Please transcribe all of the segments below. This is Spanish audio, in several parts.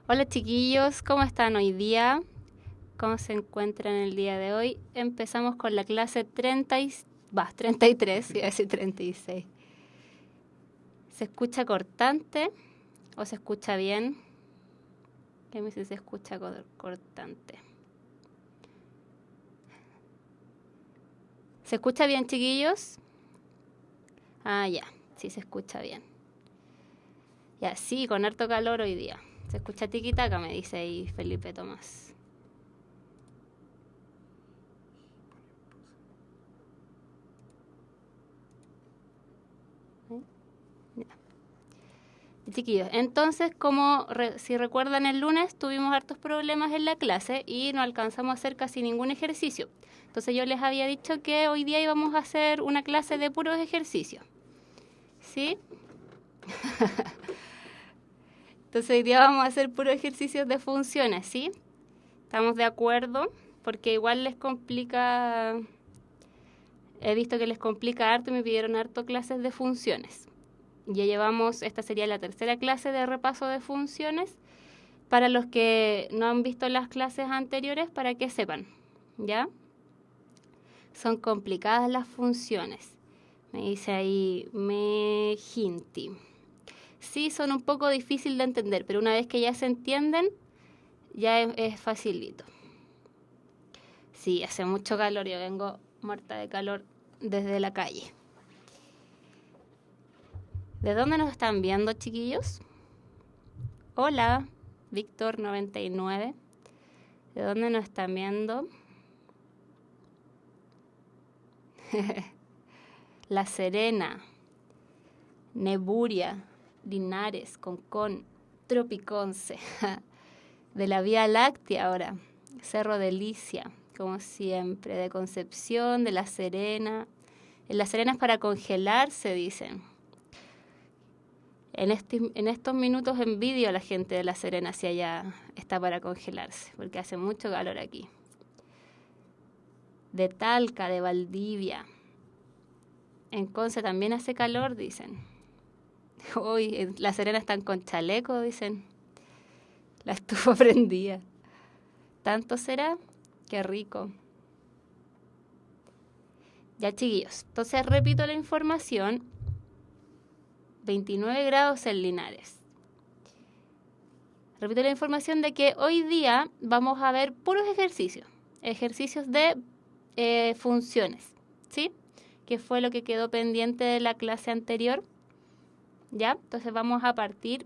Hola chiquillos, ¿cómo están hoy día? ¿Cómo se encuentran el día de hoy? Empezamos con la clase 33, iba a decir 36. ¿Se escucha cortante o se escucha bien? ¿Qué me dice si se escucha cortante? ¿Se escucha bien, chiquillos? Ah, ya, sí se escucha bien. Ya, sí, con harto calor hoy día. Se escucha tiquitaca, me dice ahí Felipe Tomás. Chiquillos, entonces, si recuerdan el lunes tuvimos hartos problemas en la clase y no alcanzamos a hacer casi ningún ejercicio. Entonces yo les había dicho que hoy día íbamos a hacer una clase de puros ejercicios. ¿Sí? Entonces hoy día vamos a hacer puros ejercicios de funciones, ¿sí? ¿Estamos de acuerdo? Porque igual les complica, he visto que les complica harto y me pidieron harto clases de funciones. Ya llevamos, esta sería la tercera clase de repaso de funciones. Para los que no han visto las clases anteriores, para que sepan, ¿ya? Son complicadas las funciones. Me dice ahí Mejinti. Sí, son un poco difíciles de entender, pero una vez que ya se entienden, ya es facilito. Sí, hace mucho calor, yo vengo muerta de calor desde la calle. ¿De dónde nos están viendo, chiquillos? Hola, Víctor99. ¿De dónde nos están viendo? La Serena, Neburia, Linares, Concón, Tropiconce, de la Vía Láctea ahora, Cerro de Licia, como siempre, de Concepción, de La Serena. En La Serena es para congelarse, dicen. En estos minutos envidio a la gente de La Serena si allá está para congelarse, porque hace mucho calor aquí. De Talca, de Valdivia. En Conce también hace calor, dicen. Hoy en La Serena están con chaleco, dicen. La estufa prendida. ¿Tanto será? Qué rico. Ya, chiquillos. Entonces repito la información. 29 grados en Linares. Repito la información de que hoy día vamos a ver puros ejercicios. Ejercicios de funciones. ¿Sí? Que fue lo que quedó pendiente de la clase anterior. ¿Ya? Entonces vamos a partir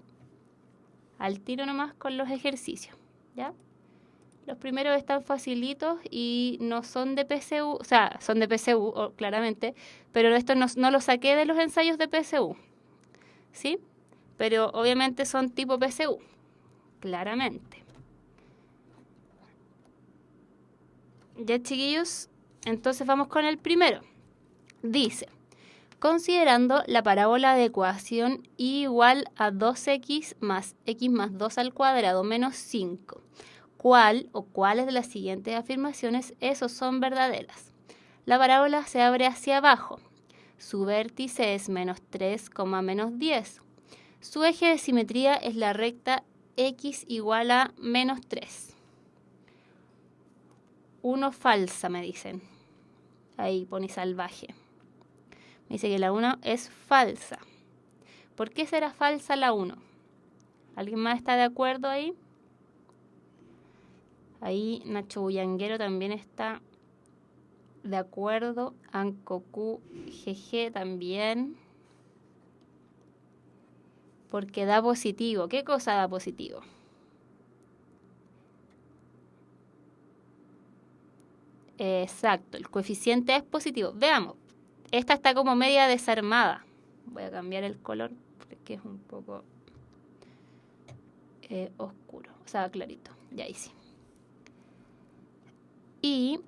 al tiro nomás con los ejercicios. ¿Ya? Los primeros están facilitos y no son de PSU, o sea, son de PSU, claramente, pero esto no lo saqué de los ensayos de PSU, ¿sí? Pero obviamente son tipo PSU, claramente. Ya, chiquillos, entonces vamos con el primero. Dice, considerando la parábola de ecuación y igual a 2x más 2 al cuadrado menos 5. ¿Cuál o cuáles de las siguientes afirmaciones esos son verdaderas? La parábola se abre hacia abajo. Su vértice es menos 3, menos 10. Su eje de simetría es la recta x igual a menos 3. 1 falsa, me dicen. Ahí pone salvaje. Me dice que la 1 es falsa. ¿Por qué será falsa la 1? ¿Alguien más está de acuerdo ahí? Ahí Nacho Bullanguero también está de acuerdo. Ancocu GG también. Porque da positivo. ¿Qué cosa da positivo? Exacto, el coeficiente es positivo. Veamos, esta está como media desarmada. Voy a cambiar el color porque es un poco oscuro, o sea, clarito. Ya ahí sí. Y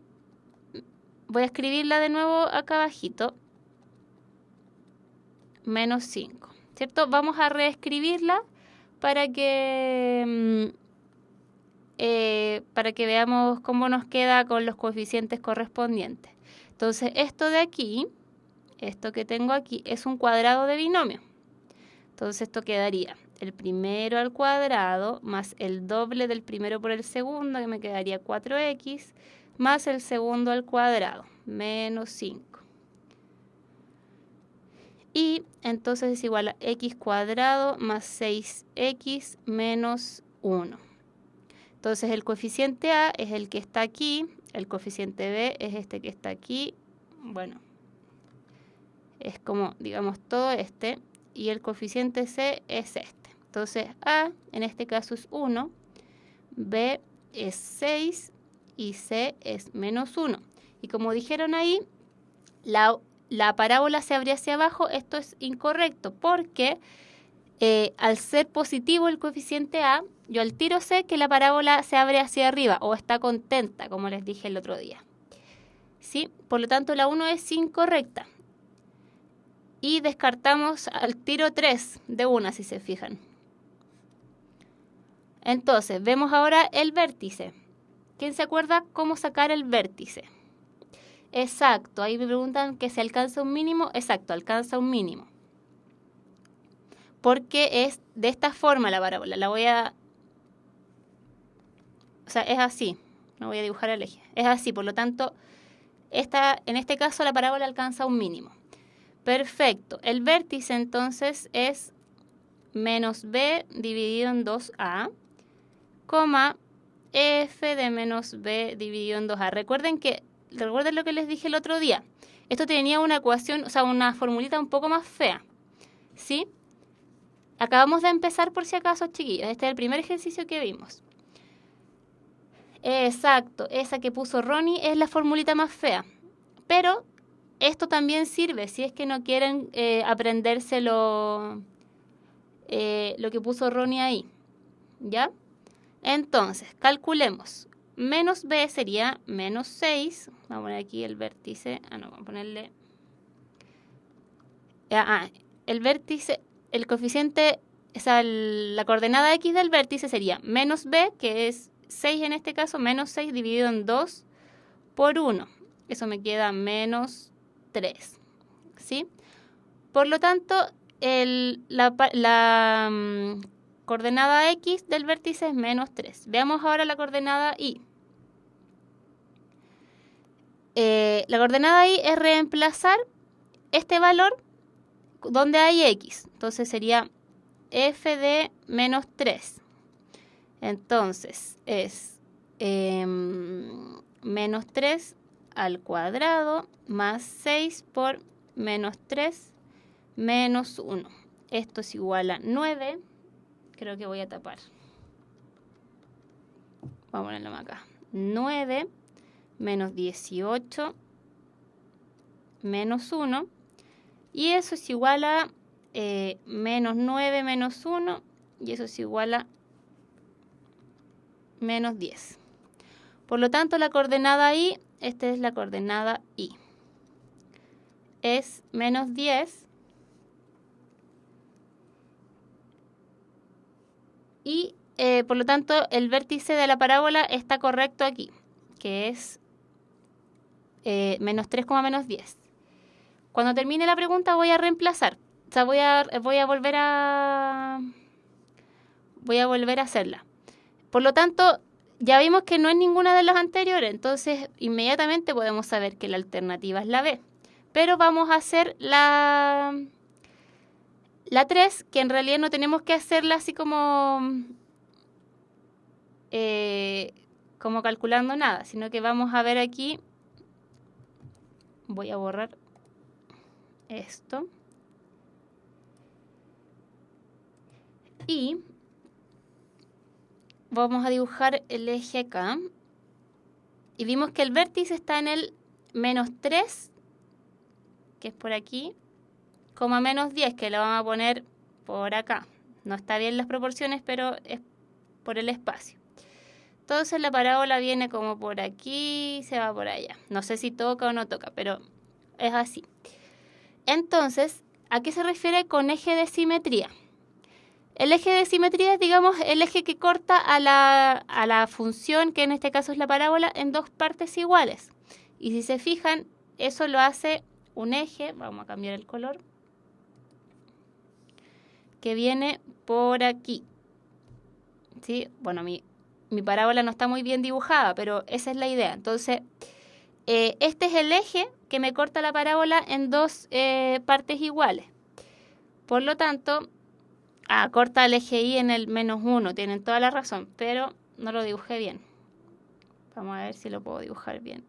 voy a escribirla de nuevo acá abajito. Menos 5, ¿cierto? Vamos a reescribirla para que veamos cómo nos queda con los coeficientes correspondientes. Entonces, esto de aquí, esto que tengo aquí, es un cuadrado de binomio. Entonces, esto quedaría el primero al cuadrado más el doble del primero por el segundo, que me quedaría 4x, más el segundo al cuadrado, menos 5. Y entonces es igual a x cuadrado más 6x menos 1. Entonces el coeficiente A es el que está aquí, el coeficiente B es este que está aquí, bueno, es como, digamos, todo este, y el coeficiente C es este. Entonces A en este caso es 1, B es 6 y C es menos 1. Y como dijeron ahí, la parábola se abre hacia abajo. Esto es incorrecto porque al ser positivo el coeficiente A, yo al tiro sé que la parábola se abre hacia arriba o está contenta, como les dije el otro día. ¿Sí? Por lo tanto, la 1 es incorrecta. Y descartamos al tiro 3 de una, si se fijan. Entonces, vemos ahora el vértice. ¿Quién se acuerda cómo sacar el vértice? Exacto, ahí me preguntan que si alcanza un mínimo. Exacto, alcanza un mínimo. Porque es de esta forma la parábola. La voy a... O sea, es así. No voy a dibujar el eje. Es así, por lo tanto, en este caso la parábola alcanza un mínimo. Perfecto. El vértice entonces es menos b dividido en 2a, coma f de menos b dividido en 2a. Recuerden lo que les dije el otro día. Esto tenía una ecuación, o sea, una formulita un poco más fea. ¿Sí? Acabamos de empezar por si acaso, chiquillos. Este es el primer ejercicio que vimos. Exacto, esa que puso Ronnie es la formulita más fea. Pero esto también sirve si es que no quieren aprenderse lo que puso Ronnie ahí. ¿Ya? Entonces, calculemos. Menos b sería menos 6. Vamos a poner aquí el vértice. Vamos a ponerle... el vértice, el coeficiente, o sea, la coordenada x del vértice sería menos b, que es 6 en este caso, menos 6 dividido en 2 por 1. Eso me queda menos 3. ¿Sí? Por lo tanto, la coordenada x del vértice es menos 3. Veamos ahora la coordenada y. La coordenada y es reemplazar este valor donde hay x. Entonces sería f de menos 3. Entonces es menos 3 al cuadrado más 6 por menos 3 menos 1. Esto es igual a 9. Creo que voy a tapar. Vamos a ponerlo acá. 9 menos 18 menos 1. Y eso es igual a menos 9 menos 1. Y eso es igual a menos 10. Por lo tanto, la coordenada y, esta es la coordenada y, es menos 10. Y por lo tanto, el vértice de la parábola está correcto aquí, que es menos 3, menos 10. Cuando termine la pregunta voy a reemplazar. O sea, voy a volver a hacerla. Por lo tanto, ya vimos que no es ninguna de las anteriores, entonces inmediatamente podemos saber que la alternativa es la B. Pero vamos a hacer la 3, que en realidad no tenemos que hacerla así como calculando nada, sino que vamos a ver aquí. Voy a borrar esto. Y vamos a dibujar el eje acá. Y vimos que el vértice está en el menos 3, que es por aquí, coma menos 10, que lo vamos a poner por acá. No está bien las proporciones, pero es por el espacio. Entonces la parábola viene como por aquí, se va por allá. No sé si toca o no toca, pero es así. Entonces, ¿a qué se refiere con eje de simetría? El eje de simetría es, digamos, el eje que corta a la función, que en este caso es la parábola, en dos partes iguales. Y si se fijan, eso lo hace un eje. Vamos a cambiar el color. que viene por aquí. ¿Sí? Bueno, mi parábola no está muy bien dibujada, pero esa es la idea. Entonces, este es el eje que me corta la parábola en dos partes iguales. Por lo tanto, corta el eje Y en el -1, tienen toda la razón, pero no lo dibujé bien. Vamos a ver si lo puedo dibujar bien.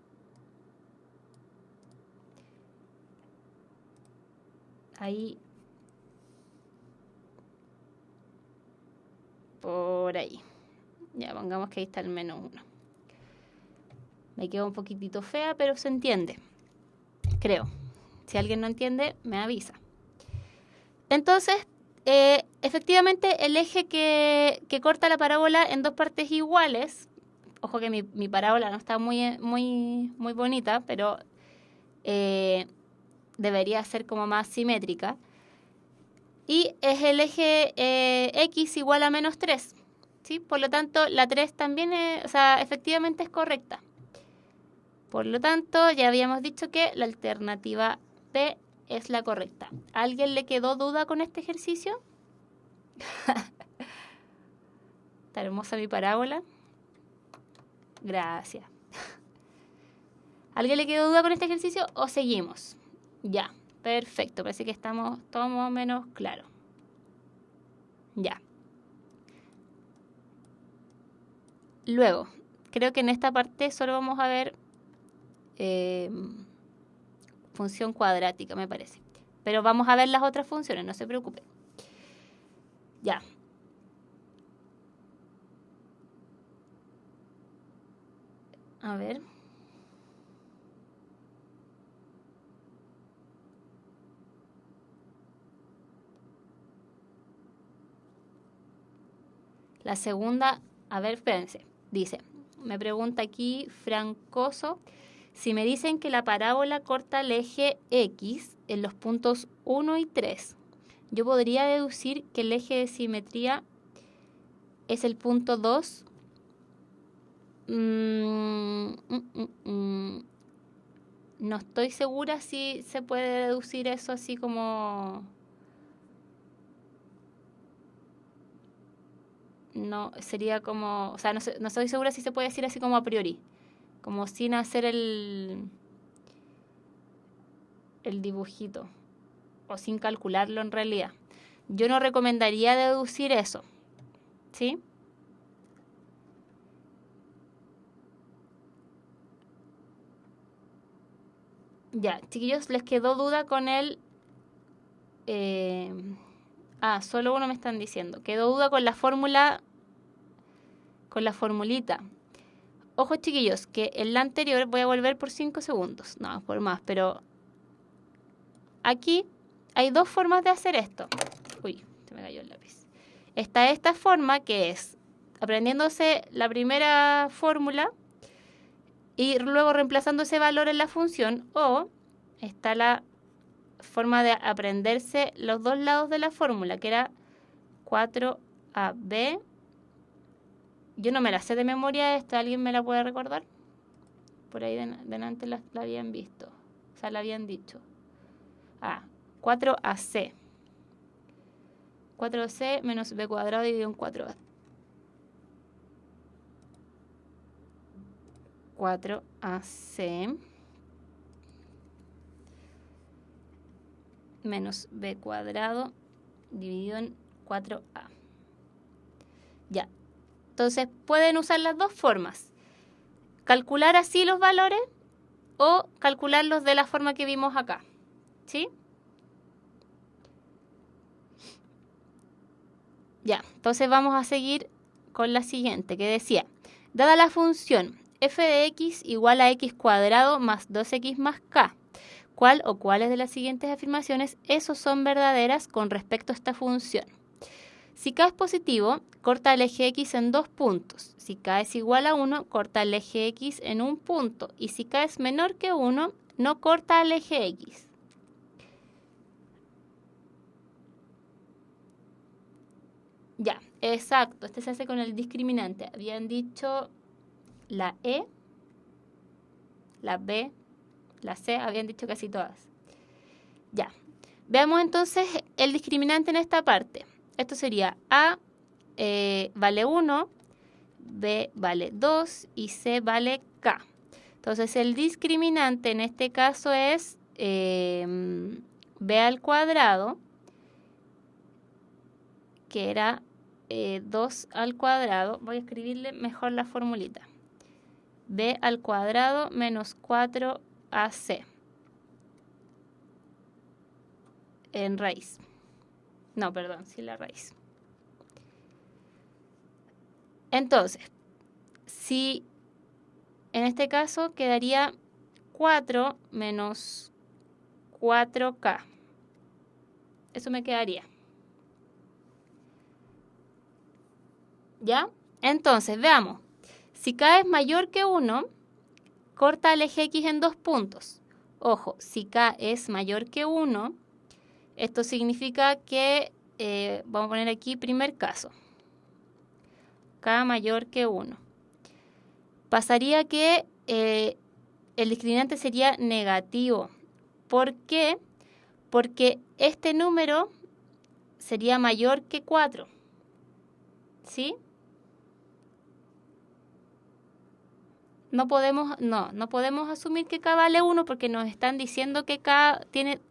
Ahí. Por ahí. Ya, pongamos que ahí está el -1. Me quedó un poquitito fea, pero se entiende. Creo. Si alguien no entiende, me avisa. Entonces, efectivamente, el eje que corta la parábola en dos partes iguales, ojo que mi parábola no está muy bonita, pero debería ser como más simétrica. Y es el eje X igual a -3. ¿Sí? Por lo tanto, la 3 también efectivamente es correcta. Por lo tanto, ya habíamos dicho que la alternativa B es la correcta. ¿A alguien le quedó duda con este ejercicio? Está hermosa mi parábola. Gracias. ¿A alguien le quedó duda con este ejercicio o seguimos? Ya, perfecto. Parece que estamos todos más o menos claros. Ya. Luego, creo que en esta parte solo vamos a ver función cuadrática, me parece. Pero vamos a ver las otras funciones, no se preocupen. Ya. A ver. La segunda, a ver, espérense. Dice, me pregunta aquí Francoso, si me dicen que la parábola corta el eje X en los puntos 1 y 3, yo podría deducir que el eje de simetría es el punto 2. No estoy segura si se puede deducir eso así como... No, sería como... O sea, no estoy segura si se puede decir así como a priori. Como sin hacer el dibujito. O sin calcularlo en realidad. Yo no recomendaría deducir eso. ¿Sí? Ya, chiquillos, ¿les quedó duda con el... solo uno me están diciendo. Quedó duda con la fórmula... Con la formulita. Ojo, chiquillos, que en la anterior voy a volver por 5 segundos. No, por más, pero... Aquí hay dos formas de hacer esto. Uy, se me cayó el lápiz. Está esta forma que es aprendiéndose la primera fórmula y luego reemplazando ese valor en la función, o está la forma de aprenderse los dos lados de la fórmula, que era 4AB. Yo no me la sé de memoria esta, ¿alguien me la puede recordar? Por ahí delante la habían visto, o sea, la habían dicho. 4AC. 4C menos B cuadrado dividido en 4A. 4AC menos B cuadrado dividido en 4A. Ya. Entonces pueden usar las dos formas. Calcular así los valores o calcularlos de la forma que vimos acá. ¿Sí? Ya. Entonces vamos a seguir con la siguiente que decía, dada la función f de x igual a x cuadrado más 2x más k, ¿cuál o cuáles de las siguientes afirmaciones esos son verdaderas con respecto a esta función? Si k es positivo, corta el eje x en 2 puntos. Si k es igual a 1, corta el eje x en 1 punto. Y si k es menor que 1, no corta el eje x. Ya, exacto. Este se hace con el discriminante. Habían dicho la E, la B, la C, habían dicho casi todas. Ya. Veamos entonces el discriminante en esta parte. esto sería A vale 1, B vale 2 y C vale K. Entonces el discriminante en este caso es B al cuadrado, que era 2 al cuadrado. Voy a escribirle mejor la formulita. B al cuadrado menos 4AC en raíz. No, perdón, sí la raíz. Entonces, si en este caso quedaría 4 menos 4K. Eso me quedaría. ¿Ya? Entonces, veamos. Si K es mayor que 1, corta el eje X en 2 puntos. Ojo, si K es mayor que 1, esto significa que, vamos a poner aquí primer caso. K mayor que 1. Pasaría que el discriminante sería negativo. ¿Por qué? Porque este número sería mayor que 4. ¿Sí? No podemos asumir que K vale 1 porque nos están diciendo que K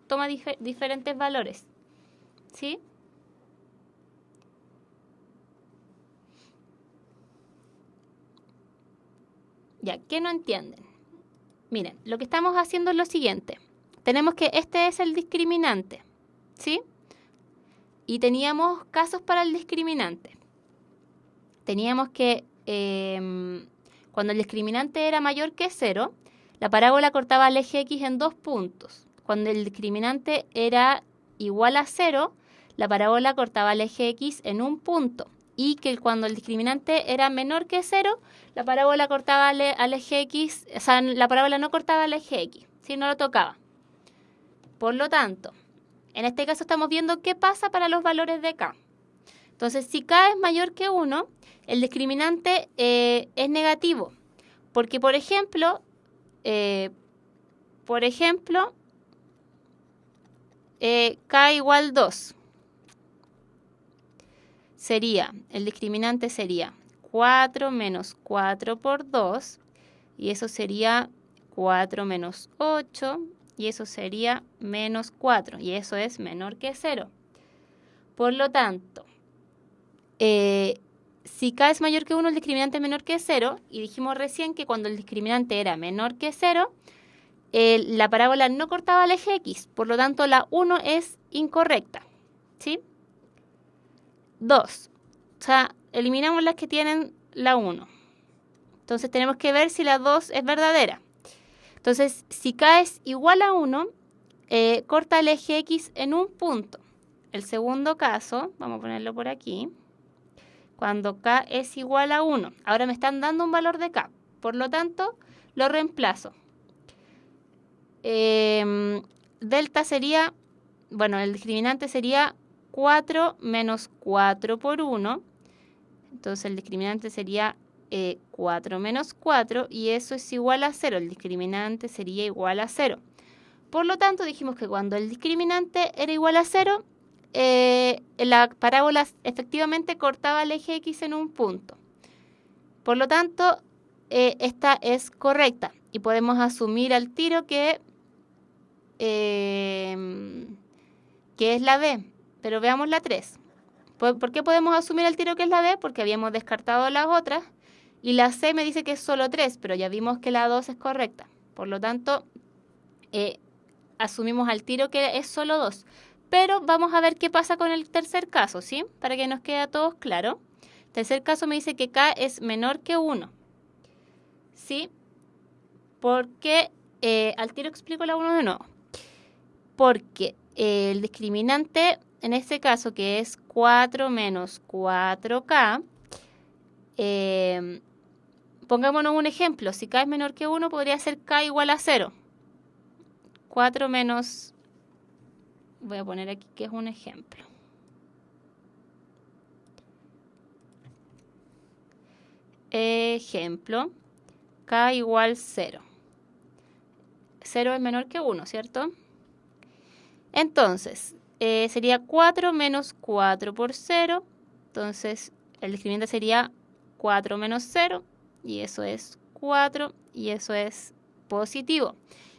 toma diferentes valores. ¿Sí? Ya, ¿qué no entienden? Miren, lo que estamos haciendo es lo siguiente. Tenemos que este es el discriminante, ¿sí? Y teníamos casos para el discriminante. Teníamos que cuando el discriminante era mayor que 0, la parábola cortaba el eje X en 2 puntos. Cuando el discriminante era igual a 0, la parábola cortaba el eje X en 1 punto. Y que cuando el discriminante era menor que 0, la parábola cortaba al eje X, o sea, la parábola no cortaba el eje X, ¿sí? No lo tocaba. Por lo tanto, en este caso estamos viendo qué pasa para los valores de K. Entonces, si K es mayor que 1, el discriminante es negativo. Porque, por ejemplo, K igual 2. El discriminante sería 4 menos 4 por 2. Y eso sería 4 menos 8. Y eso sería menos 4. Y eso es menor que 0. Por lo tanto, si K es mayor que 1, el discriminante es menor que 0, y dijimos recién que cuando el discriminante era menor que 0, la parábola no cortaba el eje X, por lo tanto la 1 es incorrecta, ¿sí? 2, o sea, eliminamos las que tienen la 1. Entonces tenemos que ver si la 2 es verdadera. Entonces, si K es igual a 1, corta el eje X en 1 punto. El segundo caso, vamos a ponerlo por aquí, cuando K es igual a 1. Ahora me están dando un valor de K, por lo tanto, lo reemplazo. Delta sería, bueno, el discriminante sería 4 menos 4 por 1. Entonces, el discriminante sería 4 menos 4 y eso es igual a 0. El discriminante sería igual a 0. Por lo tanto, dijimos que cuando el discriminante era igual a 0, la parábola efectivamente cortaba el eje X en 1 punto. Por lo tanto, esta es correcta y podemos asumir al tiro que es la B. Pero veamos la 3. ¿Por qué podemos asumir al tiro que es la B? Porque habíamos descartado las otras y la C me dice que es solo 3, pero ya vimos que la 2 es correcta. Por lo tanto, asumimos al tiro que es solo 2. Pero vamos a ver qué pasa con el tercer caso, ¿sí? Para que nos quede a todos claro. Tercer caso me dice que K es menor que 1. ¿Sí? Porque, al tiro explico la 1 de nuevo. Porque el discriminante, en este caso que es 4 menos 4K, pongámonos un ejemplo. Si K es menor que 1, podría ser K igual a 0. 4 menos... Voy a poner aquí que es un ejemplo. Ejemplo, K igual 0. 0 es menor que 1, ¿cierto? Entonces, sería 4 menos 4 por 0. Entonces, el discriminante sería 4 menos 0. Y eso es 4. Y eso es positivo.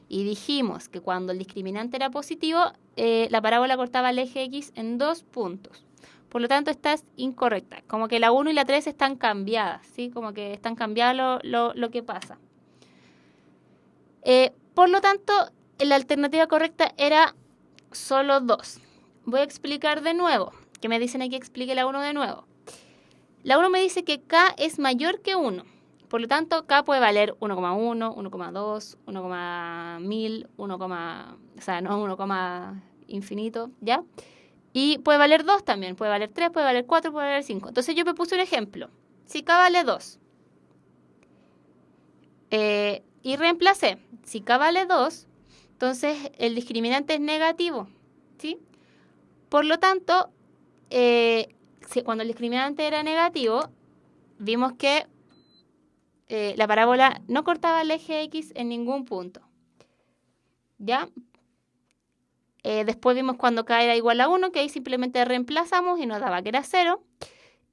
Y dijimos que cuando el discriminante era positivo, la parábola cortaba el eje X en 2 puntos. Por lo tanto, esta es incorrecta. Como que la 1 y la 3 están cambiadas, ¿sí? Como que están cambiadas lo que pasa. Por lo tanto, la alternativa correcta era solo 2. Voy a explicar de nuevo, que me dicen aquí que explique la 1 de nuevo. La 1 me dice que K es mayor que 1. Por lo tanto, K puede valer 1,1, 1,2, 1,1000, 1, o sea, no 1, infinito, ¿ya? Y puede valer 2 también, puede valer 3, puede valer 4, puede valer 5. Entonces yo me puse un ejemplo. Si K vale 2 y reemplacé, si K vale 2, entonces el discriminante es negativo, ¿sí? Por lo tanto, cuando el discriminante era negativo, vimos que la parábola no cortaba el eje X en ningún punto. ¿Ya? Después vimos cuando K era igual a 1, que ahí simplemente reemplazamos y nos daba que era 0.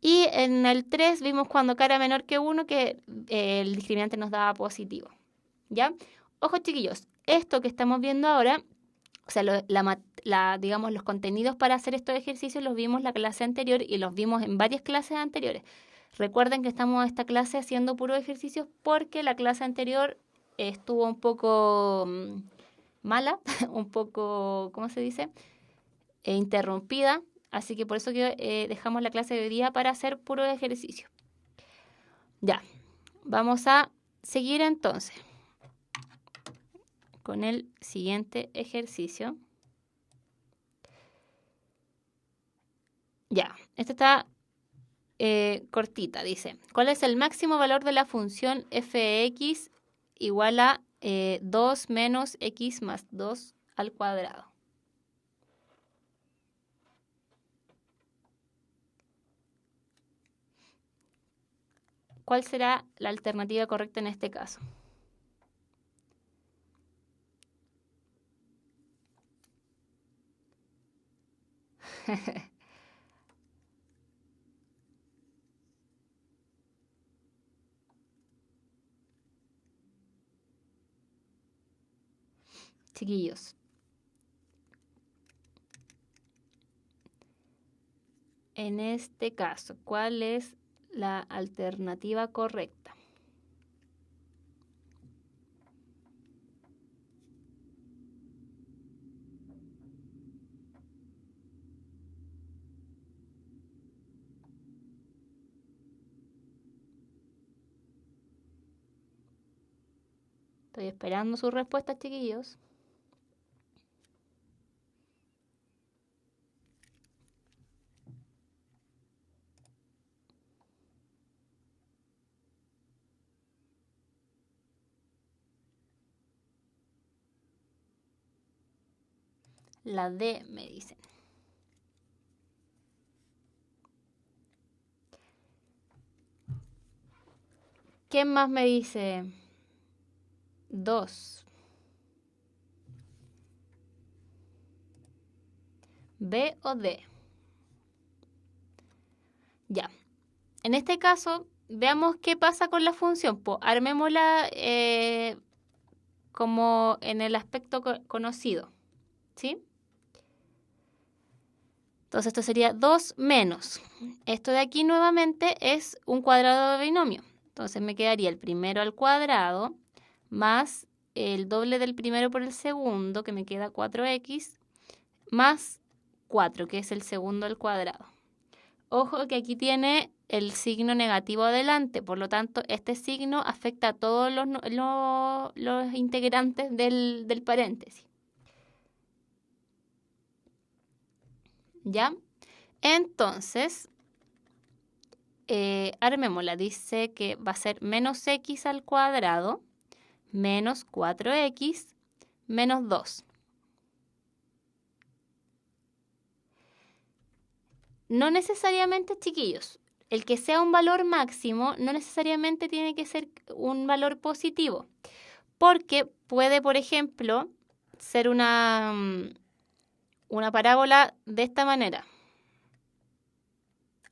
Y en el 3 vimos cuando K era menor que 1, que el discriminante nos daba positivo. ¿Ya? Ojo, chiquillos, esto que estamos viendo ahora, o sea, digamos, los contenidos para hacer estos ejercicios los vimos la clase anterior y los vimos en varias clases anteriores. Recuerden que estamos en esta clase haciendo puros ejercicios porque la clase anterior estuvo un poco mala, un poco, ¿cómo se dice? Interrumpida. Así que por eso que dejamos la clase de hoy día para hacer puros ejercicios. Ya, vamos a seguir entonces con el siguiente ejercicio. Ya, esta está cortita, dice. ¿Cuál es el máximo valor de la función f(x) igual a 2 menos x más 2 al cuadrado? ¿Cuál será la alternativa correcta en este caso? Chiquillos. En este caso, ¿cuál es la alternativa correcta? Estoy esperando sus respuestas, chiquillos. La D, me dicen. ¿Quién más me dice? 2. ¿B o D? Ya. En este caso, veamos qué pasa con la función. Pues armémosla como en el aspecto conocido. ¿Sí? Entonces esto sería 2 menos. Esto de aquí nuevamente es un cuadrado de binomio. Entonces me quedaría el primero al cuadrado más el doble del primero por el segundo, que me queda 4x, más 4, que es el segundo al cuadrado. Ojo que aquí tiene el signo negativo adelante, por lo tanto este signo afecta a todos los integrantes del paréntesis. ¿Ya? Entonces, armémosla. Dice que va a ser menos x al cuadrado menos 4x menos 2. No necesariamente, chiquillos, el que sea un valor máximo no necesariamente tiene que ser un valor positivo, porque puede, por ejemplo, ser una una parábola de esta manera.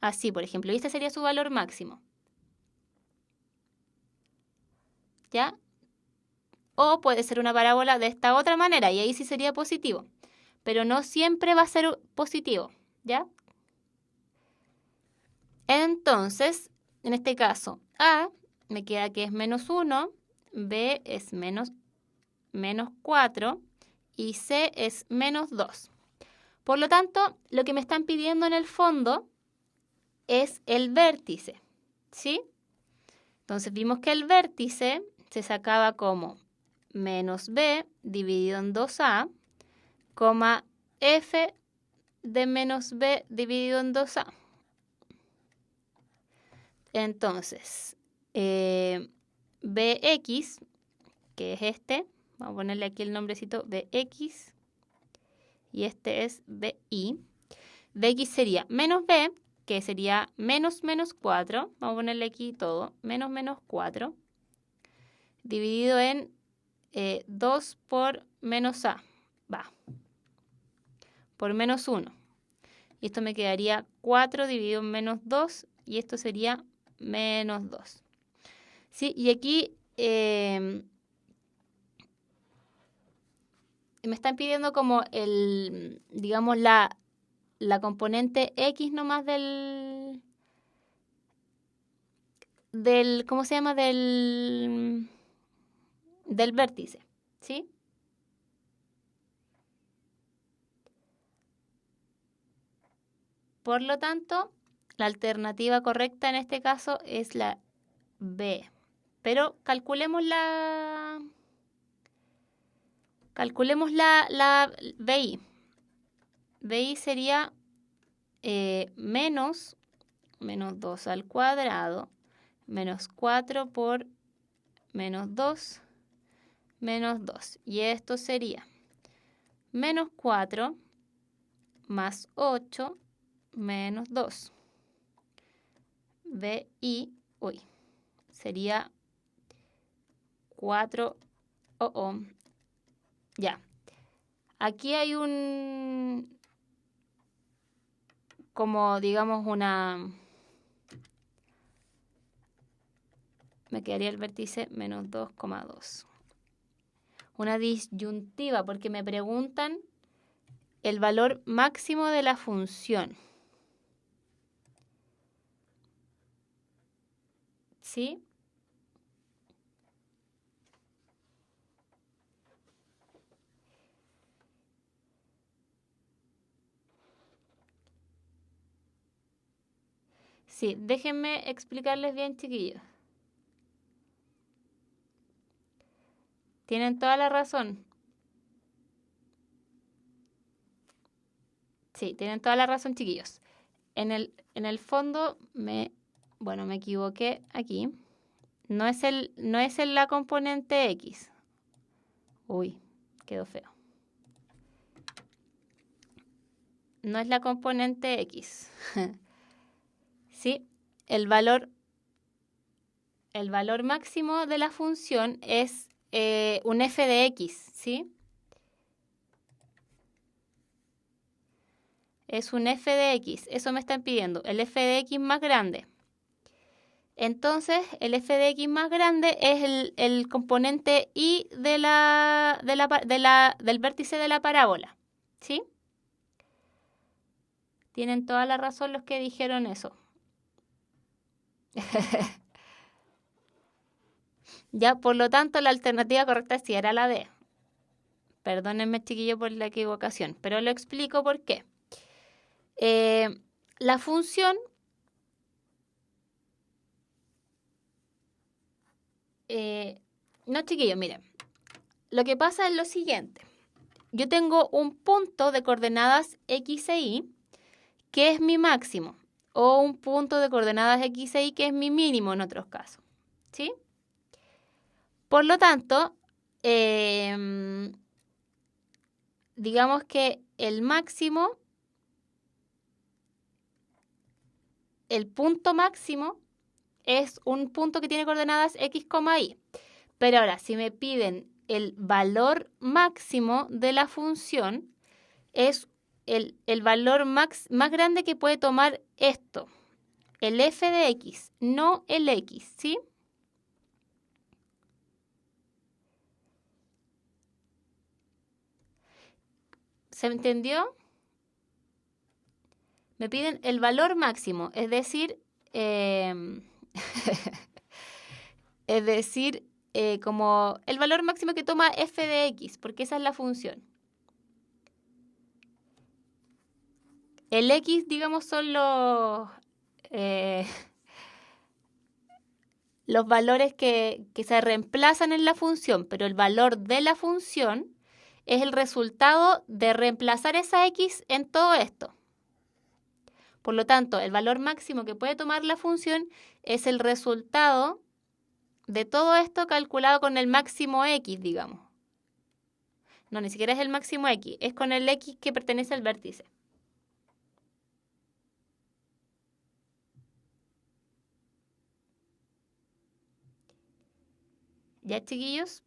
Así, por ejemplo, y este sería su valor máximo. ¿Ya? O puede ser una parábola de esta otra manera, y ahí sí sería positivo. Pero no siempre va a ser positivo, ¿ya? Entonces, en este caso, A me queda que es menos 1, B es menos 4 y C es menos 2. Por lo tanto, lo que me están pidiendo en el fondo es el vértice, ¿sí? Entonces vimos que el vértice se sacaba como menos B dividido en 2A, coma F de menos B dividido en 2A. Entonces, Bx, que es este, vamos a ponerle aquí el nombrecito Bx, y este es Bi. Bx sería menos B, que sería menos 4, vamos a ponerle aquí todo, menos 4, dividido en 2 por menos A, por menos 1. Y esto me quedaría 4 dividido en menos 2, y esto sería menos 2. ¿Sí? Y aquí me están pidiendo como digamos, la componente X nomás del, ¿cómo se llama? Del vértice, ¿sí? Por lo tanto, la alternativa correcta en este caso es la B. Pero calculemos la BI. BI sería menos 2 al cuadrado, menos 4 por menos 2, menos 2. Y esto sería menos 4 más 8 menos 2. BI, sería 4, ya. Aquí hay como digamos me quedaría el vértice menos 2,2. Una disyuntiva, porque me preguntan el valor máximo de la función. ¿Sí? Sí, déjenme explicarles bien, chiquillos. Tienen toda la razón. Sí, tienen toda la razón, chiquillos. En el fondo me equivoqué aquí. No es la componente X. Uy, quedó feo. No es la componente X. ¿Sí? El valor máximo de la función es un f de x, ¿sí? Es un f de x. Eso me están pidiendo. El f de x más grande. Entonces, el f de x más grande es el componente y del vértice de la parábola, ¿sí? Tienen toda la razón los que dijeron eso. Ya, por lo tanto, la alternativa correcta sí era la D. Perdónenme, chiquillo, por la equivocación, pero lo explico por qué. La función no, chiquillos, miren. Lo que pasa es lo siguiente. Yo tengo un punto de coordenadas X e Y que es mi máximo, o un punto de coordenadas X e Y que es mi mínimo en otros casos, ¿sí? Por lo tanto, digamos que el máximo, el punto máximo es un punto que tiene coordenadas X, Y. Pero ahora, si me piden el valor máximo de la función, es el valor más grande que puede tomar esto, el f de x, no el x, ¿sí? ¿Se entendió? Me piden el valor máximo, es decir, como el valor máximo que toma f de x, porque esa es la función. El x, digamos, son los valores que se reemplazan en la función, pero el valor de la función es el resultado de reemplazar esa x en todo esto. Por lo tanto, el valor máximo que puede tomar la función es el resultado de todo esto calculado con el máximo x, digamos. No, ni siquiera es el máximo x, es con el x que pertenece al vértice. ¿Ya, chiquillos?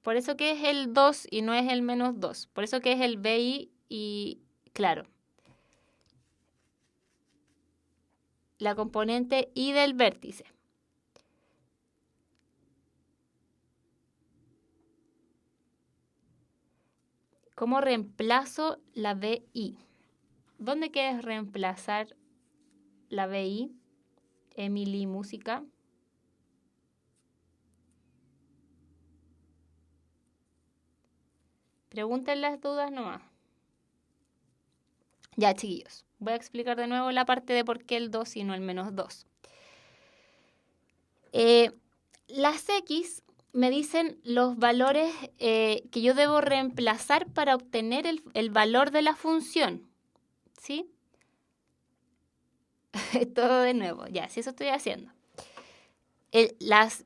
Por eso que es el 2 y no es el menos 2. Por eso que es el BI y, claro, la componente I del vértice. ¿Cómo reemplazo la BI? ¿Dónde quieres reemplazar la BI? Emily Música. Pregunten las dudas nomás. Ya, chiquillos. Voy a explicar de nuevo la parte de por qué el 2 y no el menos 2. Las X me dicen los valores que yo debo reemplazar para obtener el valor de la función. ¿Sí? Todo de nuevo. Ya, sí, eso estoy haciendo.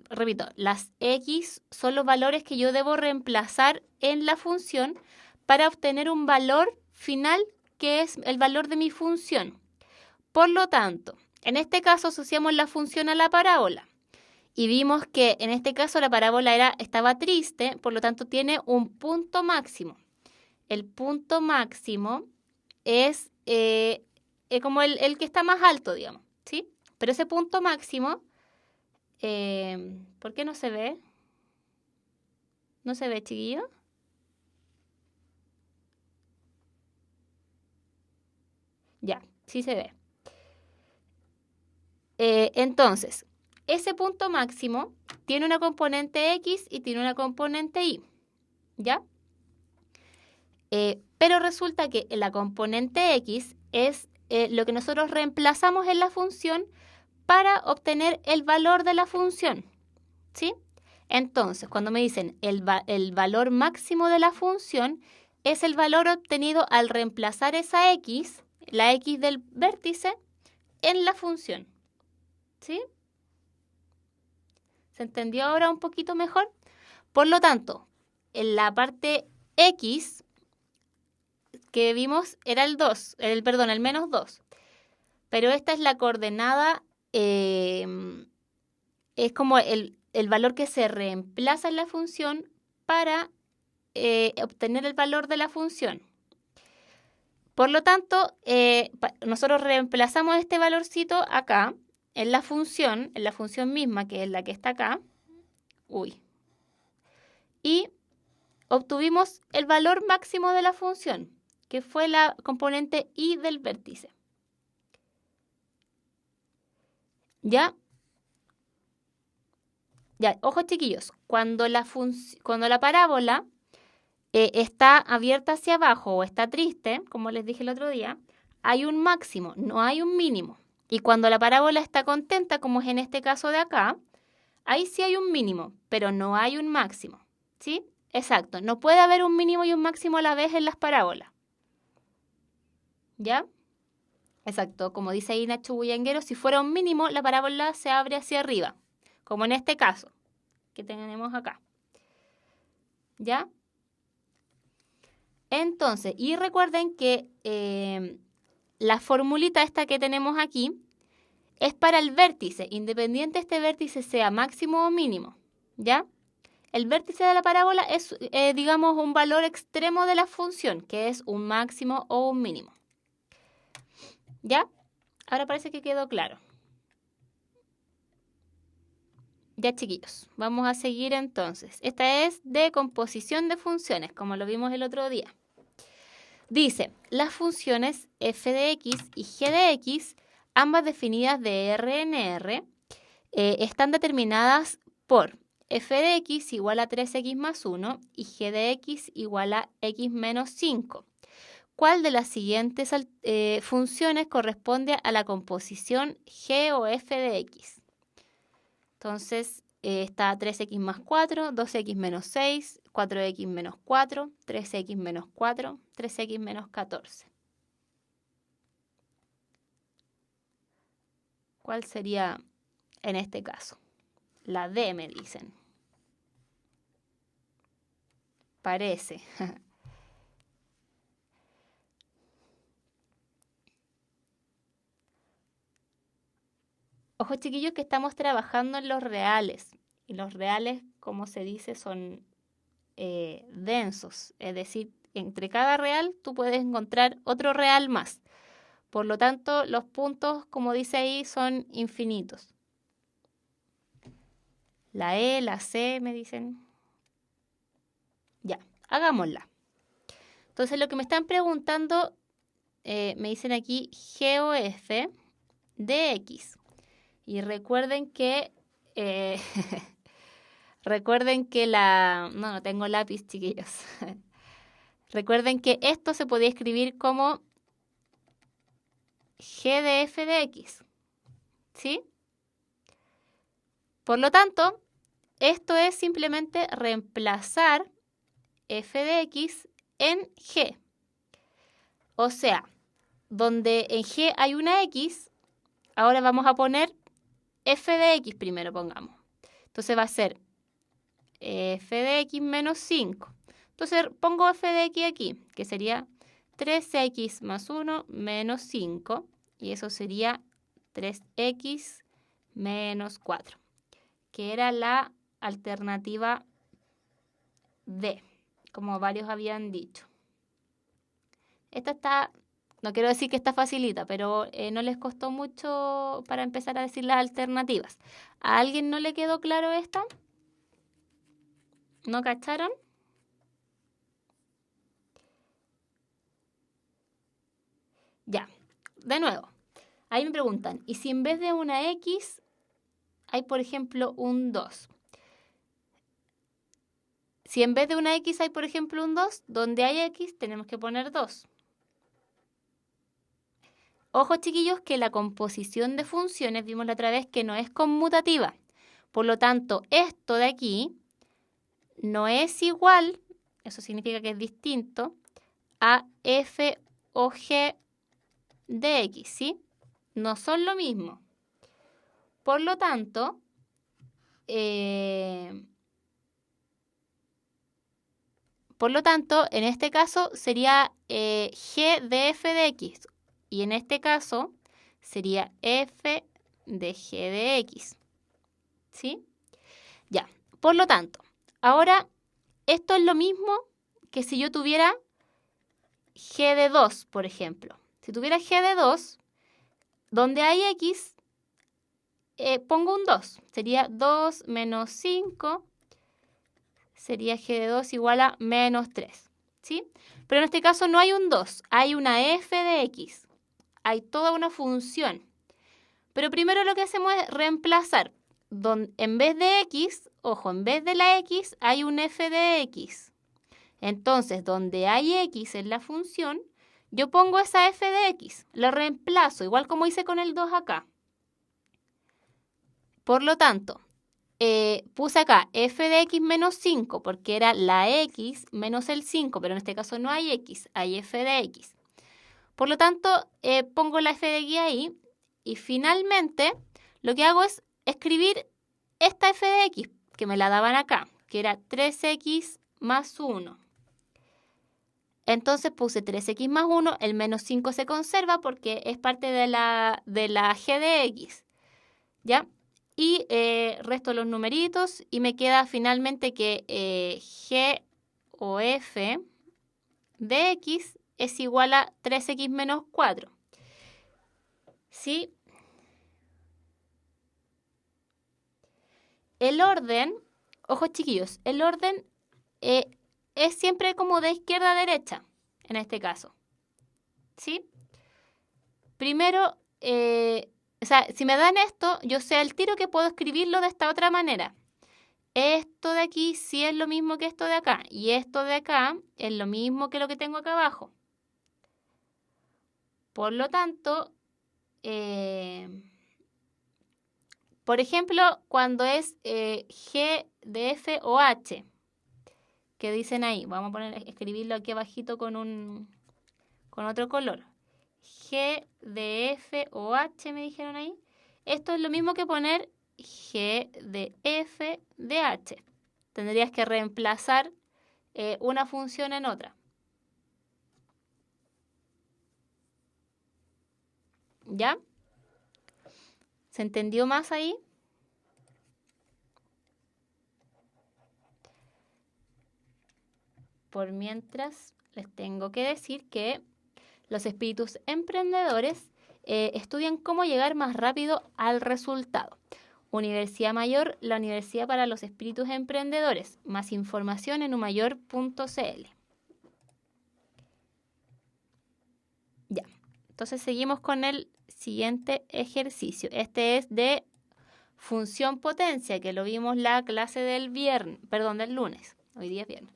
Repito, las X son los valores que yo debo reemplazar en la función para obtener un valor final que es el valor de mi función. Por lo tanto, en este caso asociamos la función a la parábola y vimos que en este caso la parábola estaba triste, por lo tanto tiene un punto máximo. El punto máximo es como el que está más alto, digamos, ¿sí? Pero ese punto máximo, ¿por qué no se ve? ¿No se ve, chiquillo? Ya, sí se ve. Entonces, ese punto máximo tiene una componente X y tiene una componente Y, ¿ya? Pero resulta que la componente X es lo que nosotros reemplazamos en la función para obtener el valor de la función, ¿sí? Entonces, cuando me dicen el valor máximo de la función es el valor obtenido al reemplazar esa X, la X del vértice, en la función, ¿sí? ¿Se entendió ahora un poquito mejor? Por lo tanto, en la parte X que vimos era el 2, el menos 2. Pero esta es la coordenada, es como el valor que se reemplaza en la función para obtener el valor de la función. Por lo tanto, nosotros reemplazamos este valorcito acá, en la función misma, que es la que está acá. Y obtuvimos el valor máximo de la función, que fue la componente Y del vértice. ¿Ya? Ya, ojo chiquillos, cuando la parábola está abierta hacia abajo o está triste, como les dije el otro día, hay un máximo, no hay un mínimo. Y cuando la parábola está contenta, como es en este caso de acá, ahí sí hay un mínimo, pero no hay un máximo. ¿Sí? Exacto, no puede haber un mínimo y un máximo a la vez en las parábolas. ¿Ya? Exacto, como dice ahí Nacho Bullanguero, si fuera un mínimo, la parábola se abre hacia arriba, como en este caso que tenemos acá. ¿Ya? Entonces, y recuerden que la formulita esta que tenemos aquí es para el vértice, independiente este vértice sea máximo o mínimo, ¿ya? el vértice de la parábola es, digamos, un valor extremo de la función, que es un máximo o un mínimo. ¿Ya? Ahora parece que quedó claro. Ya, chiquillos, vamos a seguir entonces. Esta es de composición de funciones, como lo vimos el otro día. Dice, las funciones f de x y g de x, ambas definidas de R en R, están determinadas por f de x igual a 3x más 1 y g de x igual a x menos 5. ¿Cuál de las siguientes funciones corresponde a la composición g o f de x? Entonces, está 3x más 4, 2x menos 6, 4x menos 4, 3x menos 4, 3x menos 14. ¿Cuál sería en este caso? La D, me dicen. Parece. Ojo, chiquillos, que estamos trabajando en los reales. Y los reales, como se dice, son densos. Es decir, entre cada real tú puedes encontrar otro real más. Por lo tanto, los puntos, como dice ahí, son infinitos. La E, la C, me dicen. Ya, hagámosla. Entonces, lo que me están preguntando, me dicen aquí G o F de X. Y recuerden que... recuerden que no tengo lápiz, chiquillos. Recuerden que esto se podía escribir como G de F de X. ¿Sí? Por lo tanto, esto es simplemente reemplazar f de x en g. O sea, donde en g hay una x, ahora vamos a poner f de x primero, pongamos. Entonces va a ser f de x menos 5. Entonces pongo f de x aquí, que sería 3x más 1 menos 5. Y eso sería 3x menos 4, que era la alternativa D, como varios habían dicho. Esta está, no quiero decir que está facilita, pero no les costó mucho para empezar a decir las alternativas. ¿A alguien no le quedó claro esta? ¿No cacharon? Ya, de nuevo. Ahí me preguntan, ¿y si en vez de una X hay, por ejemplo, un 2? Si en vez de una X hay, por ejemplo, un 2, donde hay X tenemos que poner 2. Ojo, chiquillos, que la composición de funciones, vimos la otra vez, que no es conmutativa. Por lo tanto, esto de aquí no es igual, eso significa que es distinto, a f o g de x, ¿sí? No son lo mismo. Por lo tanto, en este caso sería g de f de x. Y en este caso sería f de g de x. ¿Sí? Ya. Por lo tanto, ahora esto es lo mismo que si yo tuviera g de 2, por ejemplo. Si tuviera g de 2, donde hay x, pongo un 2. Sería 2 menos 5. Sería g de 2 igual a menos 3. ¿Sí? Pero en este caso no hay un 2, hay una f de x. Hay toda una función. Pero primero lo que hacemos es reemplazar. En vez de x, ojo, en vez de la x hay un f de x. Entonces, donde hay x en la función, yo pongo esa f de x. Lo reemplazo, igual como hice con el 2 acá. Por lo tanto, puse acá f de x menos 5 porque era la x menos el 5, pero en este caso no hay x, hay f de x. Por lo tanto, pongo la f de x ahí y finalmente lo que hago es escribir esta f de x que me la daban acá, que era 3x más 1. Entonces puse 3x más 1, el menos 5 se conserva porque es parte de la g de x. ¿Ya? Y resto los numeritos y me queda finalmente que G o F de X es igual a 3X menos 4. ¿Sí? El orden, ojos chiquillos, el orden es siempre como de izquierda a derecha, en este caso. ¿Sí? Primero, o sea, si me dan esto, yo sé al tiro que puedo escribirlo de esta otra manera. Esto de aquí sí es lo mismo que esto de acá. Y esto de acá es lo mismo que lo que tengo acá abajo. Por lo tanto, por ejemplo, cuando es G de F o H, que dicen ahí, vamos a poner, escribirlo aquí abajito con otro color. G de F o H me dijeron ahí. Esto es lo mismo que poner G de F de H. Tendrías que reemplazar una función en otra. ¿Ya? ¿Se entendió más ahí? Por mientras, les tengo que decir que los espíritus emprendedores estudian cómo llegar más rápido al resultado. Universidad Mayor, la universidad para los espíritus emprendedores. Más información en umayor.cl. Ya, entonces seguimos con el siguiente ejercicio. Este es de función potencia, que lo vimos la clase del del lunes. Hoy día es viernes.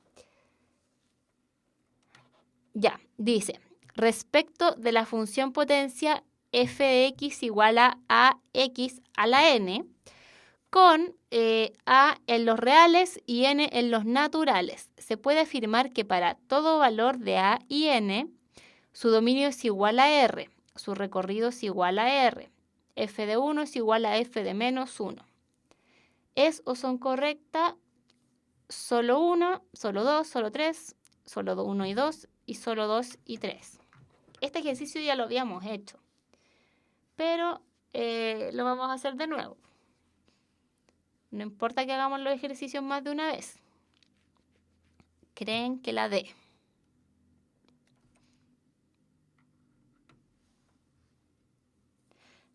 Ya, dice, respecto de la función potencia f de x igual a ax a la n, con a en los reales y n en los naturales, se puede afirmar que para todo valor de a y n, su dominio es igual a r, su recorrido es igual a r, f de 1 es igual a f de menos 1. ¿Es o son correctas solo 1, solo 2, solo 3, solo 1 y 2 y solo 2 y 3? Este ejercicio ya lo habíamos hecho, pero lo vamos a hacer de nuevo. No importa que hagamos los ejercicios más de una vez. ¿Creen que la D?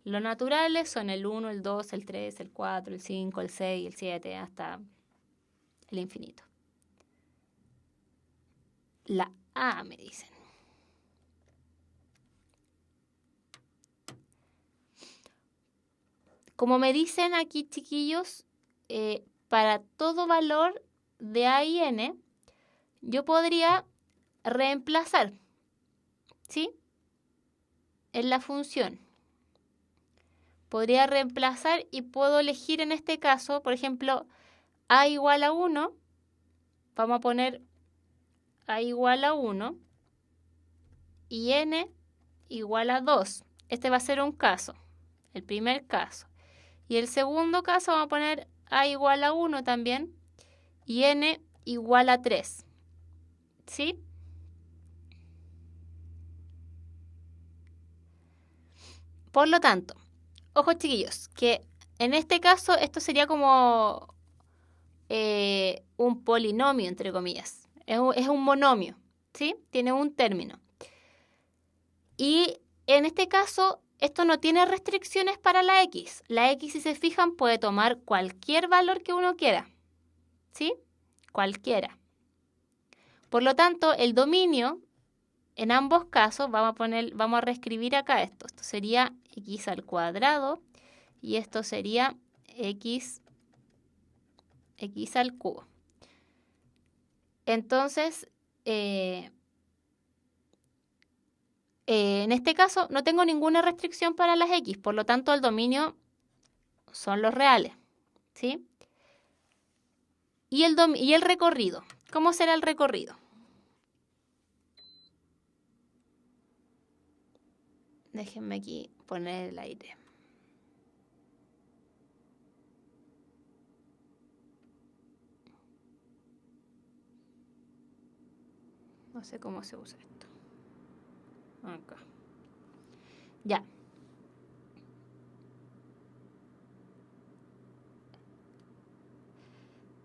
Los naturales son el 1, el 2, el 3, el 4, el 5, el 6, el 7, hasta el infinito. La A me dicen. Como me dicen aquí, chiquillos, para todo valor de A y N, yo podría reemplazar, ¿sí? En la función. Podría reemplazar y puedo elegir en este caso, por ejemplo, A igual a 1. Vamos a poner A igual a 1 y N igual a 2. Este va a ser un caso, el primer caso. Y el segundo caso vamos a poner A igual a 1 también y N igual a 3. ¿Sí? Por lo tanto, ojos chiquillos, que en este caso esto sería como un polinomio, entre comillas. Es un monomio, ¿sí? Tiene un término. Y en este caso, esto no tiene restricciones para la X. La X, si se fijan, puede tomar cualquier valor que uno quiera, ¿sí? Cualquiera. Por lo tanto, el dominio, en ambos casos, vamos a reescribir acá esto. Esto sería x al cuadrado y esto sería x al cubo. Entonces, en este caso no tengo ninguna restricción para las x, por lo tanto el dominio son los reales, ¿sí? Y el recorrido, ¿cómo será el recorrido? Déjenme aquí poner el aire. No sé cómo se usa esto. Acá. Ya.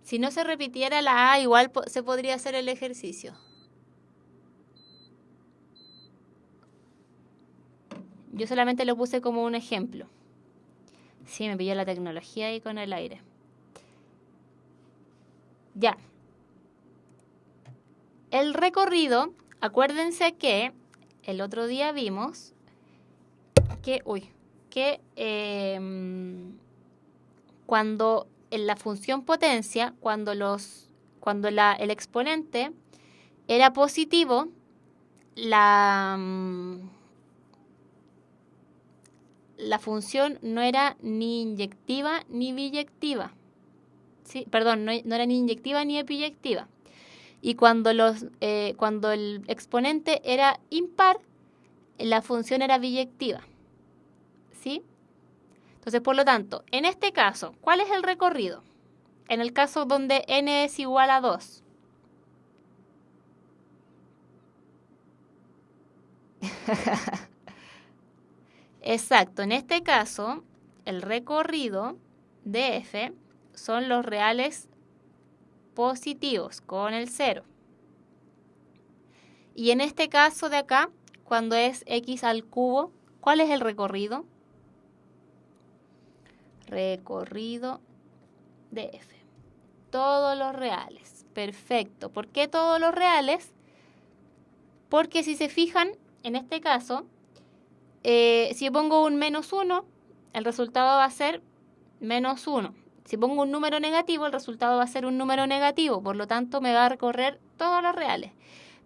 Si no se repitiera la A, igual se podría hacer el ejercicio. Yo solamente lo puse como un ejemplo. Sí, me pilló la tecnología ahí con el aire. Ya. El recorrido, acuérdense que el otro día vimos que, cuando en la función potencia, cuando el exponente era positivo, la función no era ni inyectiva ni biyectiva. ¿Sí? Perdón, no era ni inyectiva ni epiyectiva. Y cuando el exponente era impar, la función era biyectiva. ¿Sí? Entonces, por lo tanto, en este caso, ¿cuál es el recorrido? En el caso donde n es igual a 2. Exacto, en este caso, el recorrido de f son los reales positivos con el 0. Y en este caso de acá, cuando es x al cubo, ¿cuál es el recorrido? Recorrido de f. Todos los reales. Perfecto. ¿Por qué todos los reales? Porque si se fijan, en este caso, si yo pongo un menos 1, el resultado va a ser menos 1. Si pongo un número negativo, el resultado va a ser un número negativo. Por lo tanto, me va a recorrer todos los reales.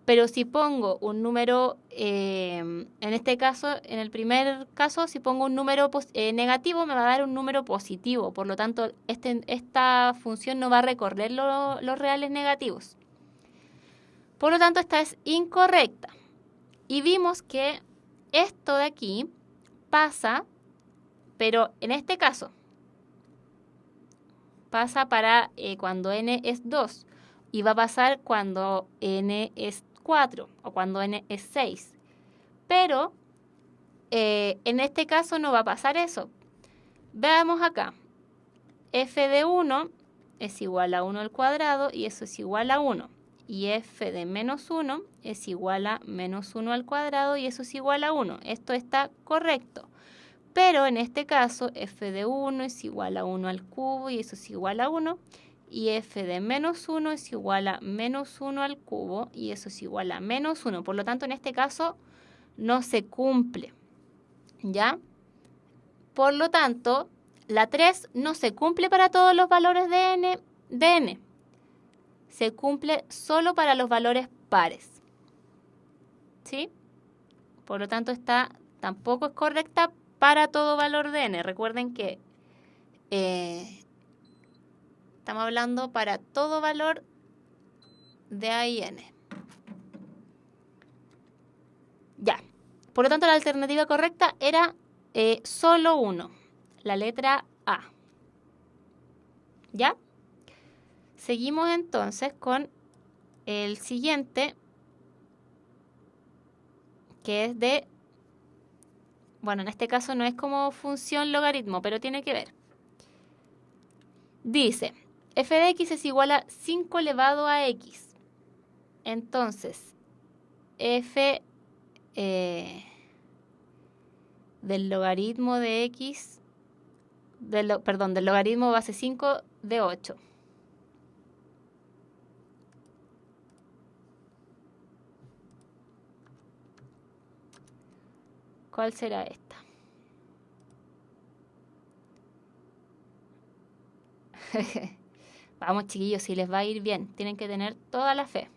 Pero si pongo un número, en este caso, en el primer caso, si pongo un número negativo, me va a dar un número positivo. Por lo tanto, esta función no va a recorrer los reales negativos. Por lo tanto, esta es incorrecta. Y vimos que esto de aquí pasa, pero en este caso, pasa para cuando n es 2. Y va a pasar cuando n es 4 o cuando n es 6. Pero en este caso no va a pasar eso. Veamos acá. F de 1 es igual a 1 al cuadrado y eso es igual a 1. Y f de menos 1 es igual a menos 1 al cuadrado y eso es igual a 1. Esto está correcto. Pero en este caso, f de 1 es igual a 1 al cubo y eso es igual a 1. Y f de menos 1 es igual a menos 1 al cubo y eso es igual a menos 1. Por lo tanto, en este caso no se cumple. ¿Ya? Por lo tanto, la 3 no se cumple para todos los valores de n. Se cumple solo para los valores pares. ¿Sí? Por lo tanto, esta tampoco es correcta para todo valor de n. Recuerden que estamos hablando para todo valor de a y n. Ya. Por lo tanto, la alternativa correcta era solo 1. La letra A. ¿Ya? Seguimos entonces con el siguiente, que es de... Bueno, en este caso no es como función logaritmo, pero tiene que ver. Dice, f de x es igual a 5 elevado a x. Entonces, f del logaritmo de x, del logaritmo base 5 de 8. ¿Cuál será esta? Vamos, chiquillos, si les va a ir bien, tienen que tener toda la fe.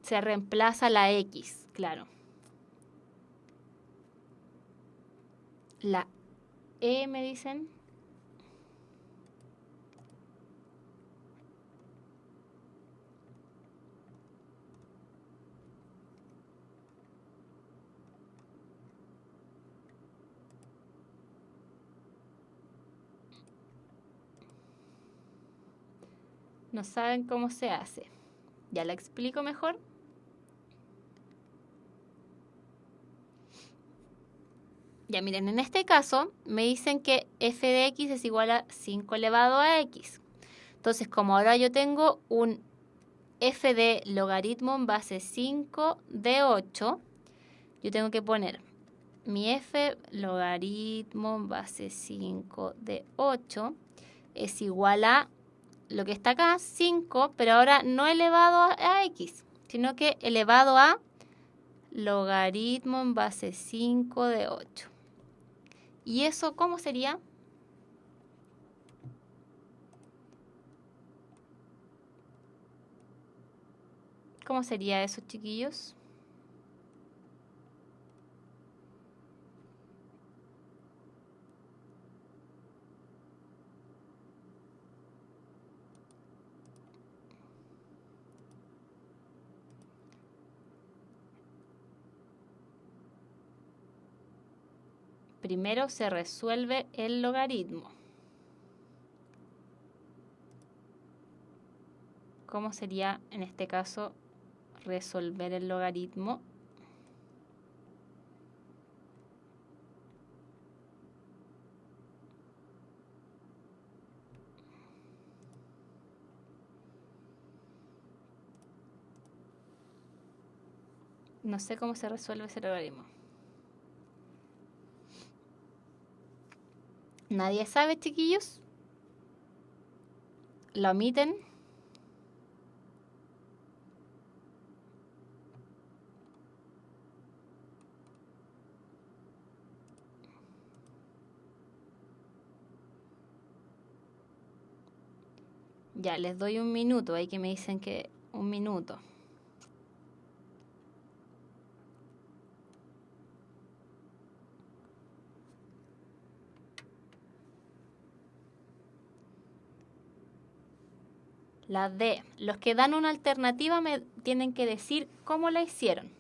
Se reemplaza la x, claro. La e, me dicen. No saben cómo se hace. Ya la explico mejor. Ya miren, en este caso me dicen que f de x es igual a 5 elevado a x. Entonces, como ahora yo tengo un f de logaritmo en base 5 de 8, yo tengo que poner mi f logaritmo en base 5 de 8 es igual a lo que está acá, 5, pero ahora no elevado a x, sino que elevado a logaritmo en base 5 de 8. ¿Y eso cómo sería? ¿Cómo sería eso, chiquillos? Primero se resuelve el logaritmo. ¿Cómo sería en este caso resolver el logaritmo? No sé cómo se resuelve ese logaritmo. ¿Nadie sabe, chiquillos? ¿Lo omiten? Ya, les doy un minuto. Ahí que me dicen que un minuto. La D. Los que dan una alternativa me tienen que decir cómo la hicieron.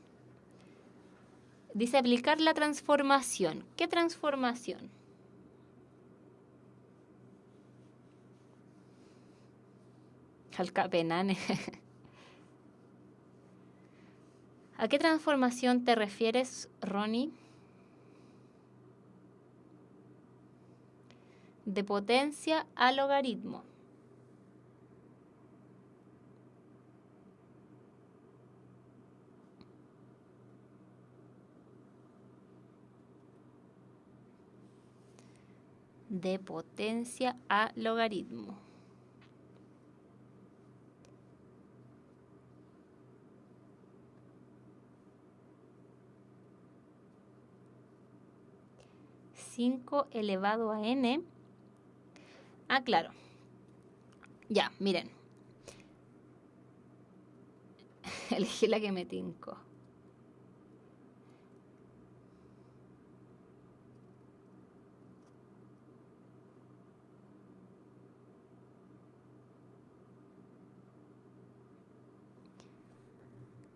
Dice aplicar la transformación. ¿Qué transformación? Alcapenane. ¿A qué transformación te refieres, Ronnie? De potencia a logaritmo. De potencia a logaritmo. ¿5 elevado a n? Ah, claro. Ya, miren. Elegí la que me tincó.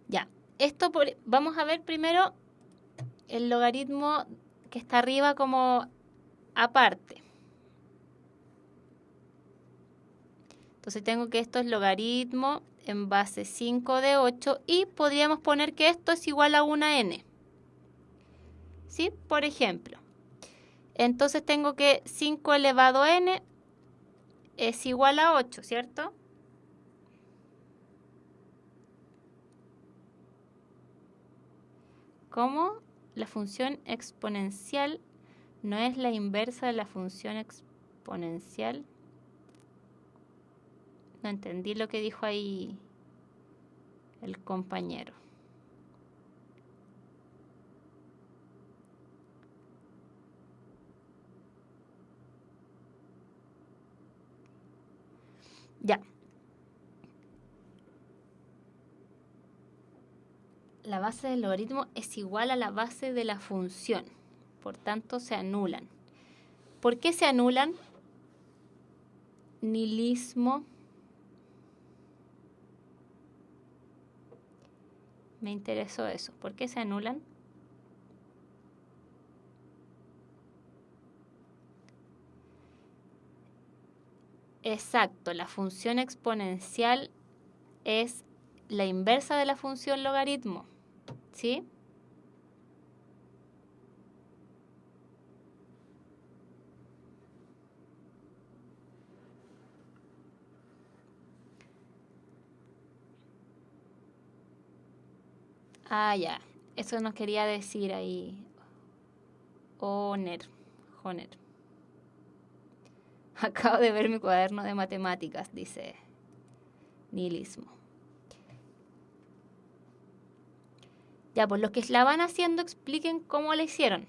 Ya, vamos a ver primero el logaritmo que está arriba como aparte. Entonces tengo que esto es logaritmo en base 5 de 8 y podríamos poner que esto es igual a una n. ¿Sí? Por ejemplo. Entonces tengo que 5 elevado a n es igual a 8, ¿cierto? ¿Cómo? La función exponencial no es la inversa de la función exponencial. No entendí lo que dijo ahí el compañero. Ya. La base del logaritmo es igual a la base de la función. Por tanto, se anulan. ¿Por qué se anulan? Nihilismo. Me interesó eso. ¿Por qué se anulan? Exacto, la función exponencial es la inversa de la función logaritmo, ¿sí? Ah, ya, eso nos quería decir ahí. Honer. Acabo de ver mi cuaderno de matemáticas, dice Nihilismo. Ya, pues los que la van haciendo expliquen cómo la hicieron.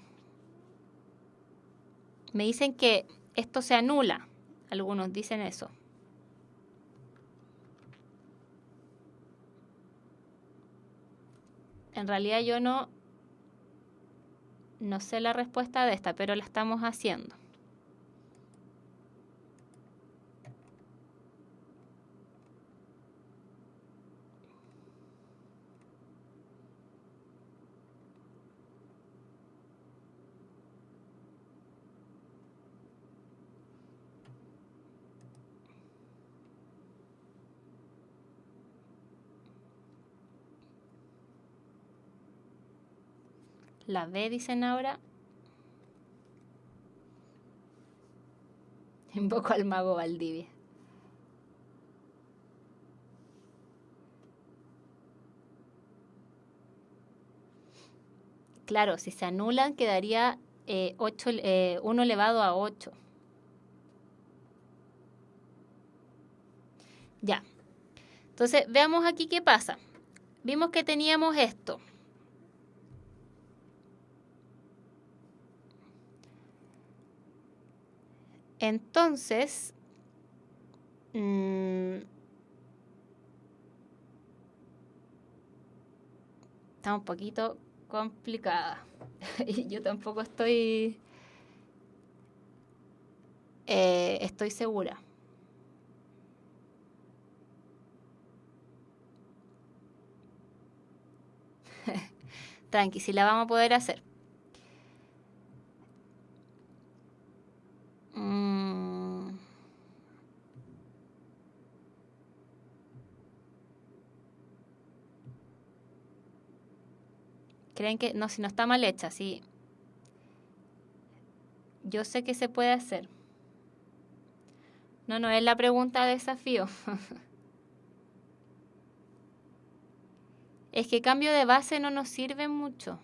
Me dicen que esto se anula. Algunos dicen eso. En realidad yo no sé la respuesta de esta, pero la estamos haciendo. La B, dicen ahora. Invoco al mago Valdivia. Claro, si se anulan quedaría 1 elevado a 8. Ya. Entonces, veamos aquí qué pasa. Vimos que teníamos esto. Entonces, está un poquito complicada. Y yo tampoco estoy segura. Tranqui, si la vamos a poder hacer. ¿Creen que no? Si no está mal hecha, sí. Yo sé que se puede hacer. No es la pregunta de desafío. Es que cambio de base no nos sirve mucho.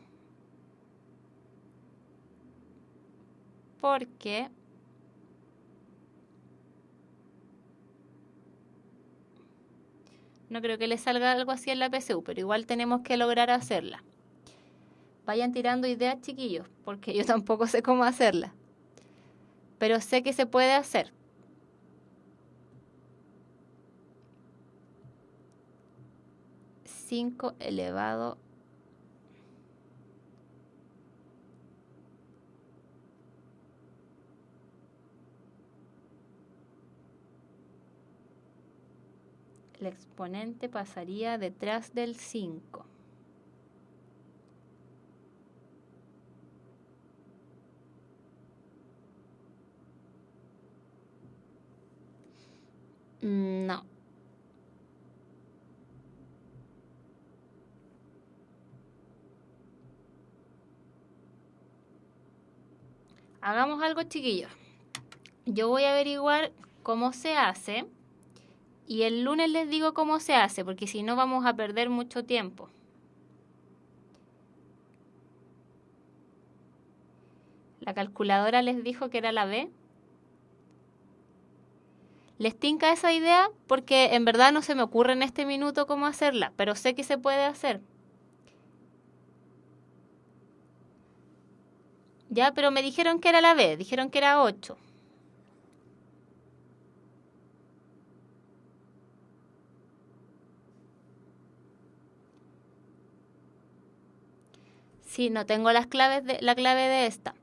Porque no creo que le salga algo así en la PSU, pero igual tenemos que lograr hacerla. Vayan tirando ideas, chiquillos, porque yo tampoco sé cómo hacerla. Pero sé que se puede hacer. Cinco elevado el exponente pasaría detrás del 5. No. Hagamos algo, chiquillos. Yo voy a averiguar cómo se hace y el lunes les digo cómo se hace, porque si no vamos a perder mucho tiempo. La calculadora les dijo que era la B. Les tinca esa idea porque en verdad no se me ocurre en este minuto cómo hacerla, pero sé que se puede hacer. Ya, pero me dijeron que era la B, dijeron que era 8. Sí, no tengo la clave de esta.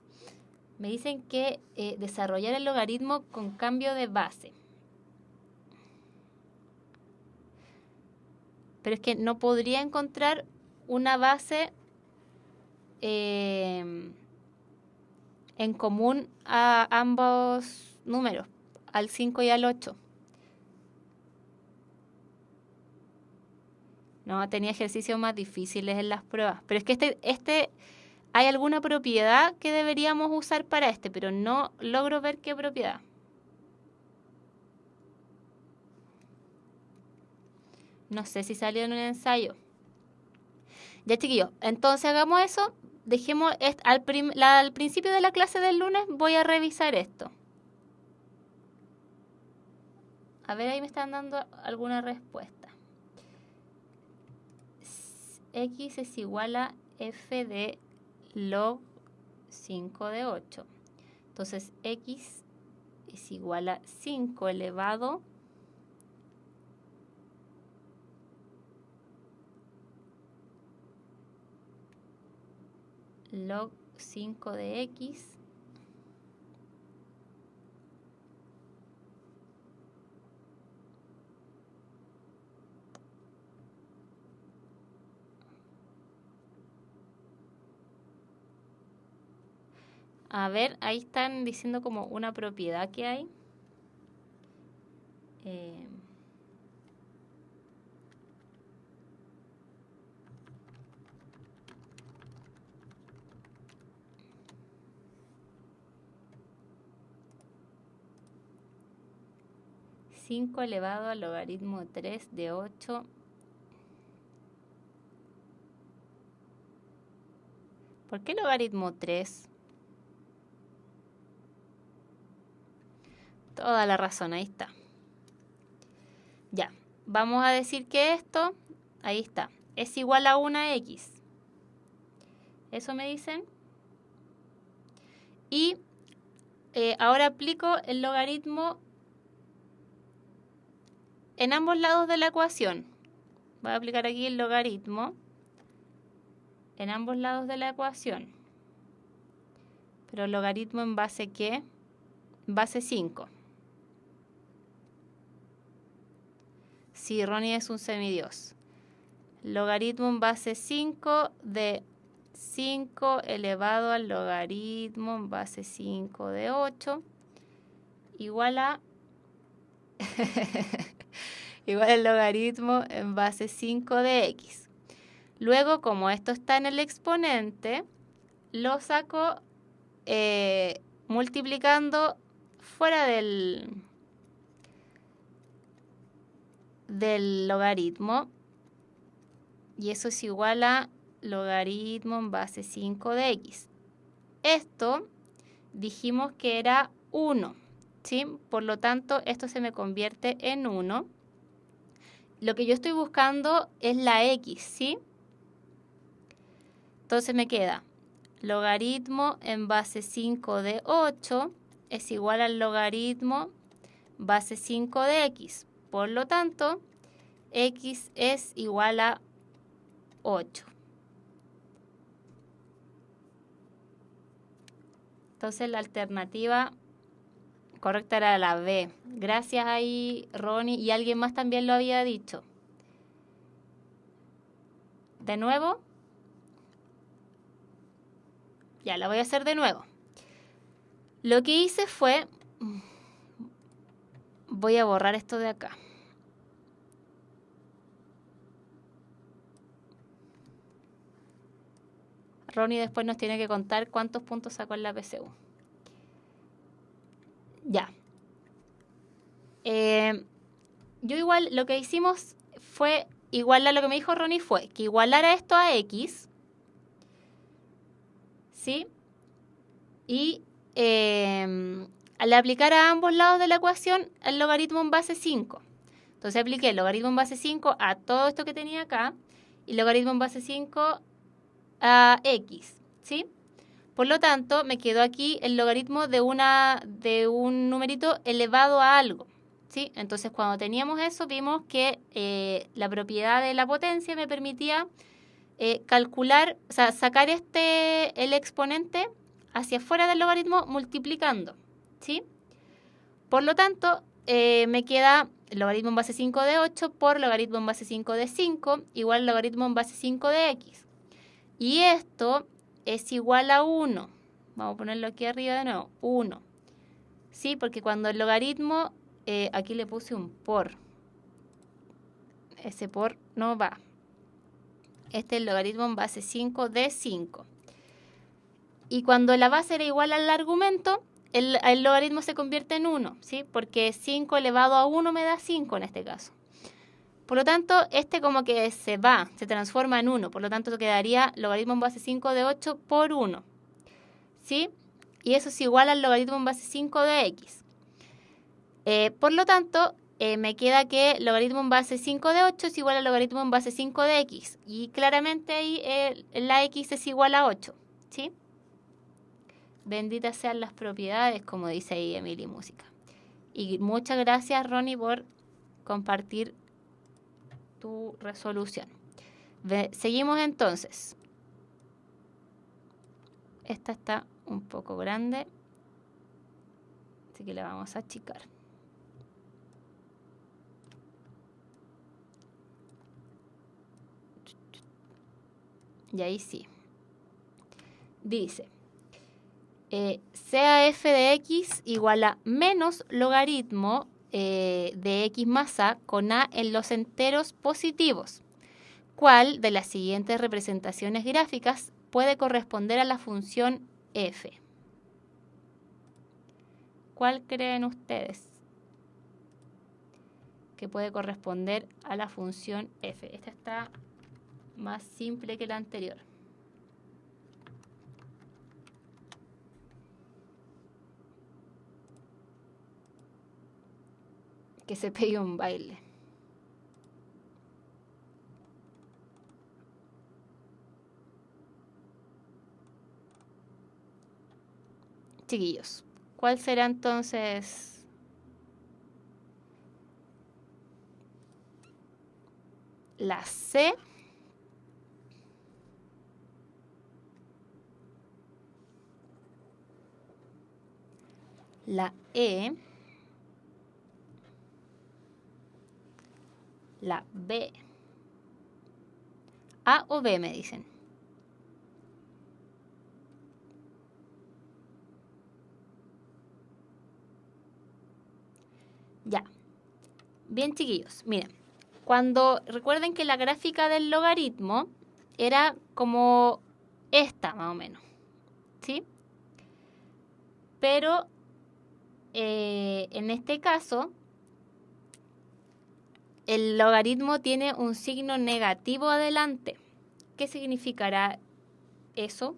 Me dicen que desarrollar el logaritmo con cambio de base. Pero es que no podría encontrar una base en común a ambos números. al 5 y al 8. No, tenía ejercicios más difíciles en las pruebas. Pero es que este hay alguna propiedad que deberíamos usar para este, pero no logro ver qué propiedad. No sé si salió en un ensayo. Ya, chiquillos, entonces hagamos eso. Dejemos al principio de la clase del lunes voy a revisar esto. A ver, ahí me están dando alguna respuesta. X es igual a f de log 5 de 8. Entonces, X es igual a 5 elevado log 5 de X a ver, ahí están diciendo como una propiedad que hay. 5 elevado al logaritmo 3 de 8. ¿Por qué logaritmo 3? Toda la razón, ahí está. Ya, vamos a decir que esto, ahí está, es igual a 1x. ¿Eso me dicen? Y ahora aplico el logaritmo en ambos lados de la ecuación. Voy a aplicar aquí el logaritmo en ambos lados de la ecuación. Pero logaritmo en base ¿qué? Base 5. Sí, Ronnie es un semidios. Logaritmo en base 5 de 5 elevado al logaritmo en base 5 de 8 igual a igual al logaritmo en base 5 de x. Luego, como esto está en el exponente, lo saco multiplicando fuera del logaritmo. Y eso es igual a logaritmo en base 5 de x. Esto dijimos que era 1, ¿sí? Por lo tanto, esto se me convierte en 1. Lo que yo estoy buscando es la x, ¿sí? Entonces me queda logaritmo en base 5 de 8 es igual al logaritmo base 5 de x. Por lo tanto, x es igual a 8. Entonces la alternativa correcta era la B. Gracias ahí, Ronnie. Y alguien más también lo había dicho. De nuevo. Ya, la voy a hacer de nuevo. Lo que hice fue... Voy a borrar esto de acá. Ronnie después nos tiene que contar cuántos puntos sacó en la PSU. Ya. Yo igual, lo que hicimos fue, igual a lo que me dijo Ronnie fue que igualara esto a X, ¿sí? Y al aplicar a ambos lados de la ecuación el logaritmo en base 5. Entonces apliqué el logaritmo en base 5 a todo esto que tenía acá y el logaritmo en base 5 a X, ¿sí? Por lo tanto, me quedó aquí el logaritmo de un numerito elevado a algo, ¿sí? Entonces, cuando teníamos eso, vimos que la propiedad de la potencia me permitía calcular, o sea, sacar el exponente hacia afuera del logaritmo multiplicando, ¿sí? Por lo tanto, me queda el logaritmo en base 5 de 8 por logaritmo en base 5 de 5 igual logaritmo en base 5 de x. Y esto es igual a 1. Vamos a ponerlo aquí arriba de nuevo. 1. Sí, porque cuando el logaritmo, aquí le puse un por. Ese por no va. Este es el logaritmo en base 5 de 5. Y cuando la base era igual al argumento, el logaritmo se convierte en 1, ¿sí? Porque 5 elevado a 1 me da 5 en este caso. Por lo tanto, este como que se va, se transforma en 1. Por lo tanto, quedaría logaritmo en base 5 de 8 por 1. ¿Sí? Y eso es igual al logaritmo en base 5 de x. Por lo tanto, me queda que logaritmo en base 5 de 8 es igual al logaritmo en base 5 de x. Y claramente ahí la x es igual a 8. ¿Sí? Benditas sean las propiedades, como dice ahí Emily Música. Y muchas gracias, Ronnie, por compartir tu resolución. Seguimos entonces. Esta está un poco grande, así que la vamos a achicar. Y ahí sí. Dice, sea f de x igual a menos logaritmo de x más a con a en los enteros positivos. ¿Cuál de las siguientes representaciones gráficas puede corresponder a la función f? ¿Cuál creen ustedes que puede corresponder a la función f? Esta está más simple que la anterior. Que se pegue un baile. Chiquillos, ¿cuál será entonces la C? La E, la B, A o B me dicen. Ya. Bien, chiquillos, miren. Recuerden que la gráfica del logaritmo era como esta, más o menos. ¿Sí? Pero en este caso, el logaritmo tiene un signo negativo adelante. ¿Qué significará eso?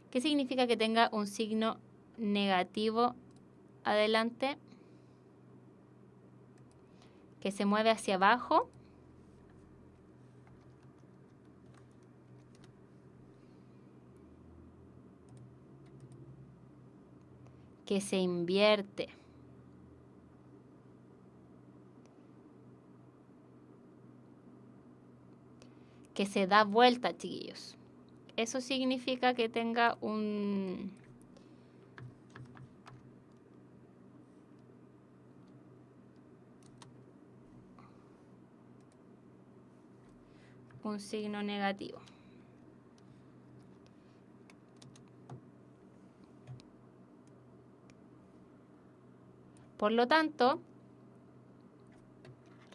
¿Qué significa que tenga un signo negativo adelante? Que se mueve hacia abajo. Que se invierte. Que se da vuelta, chiquillos. Eso significa que tenga un signo negativo. Por lo tanto,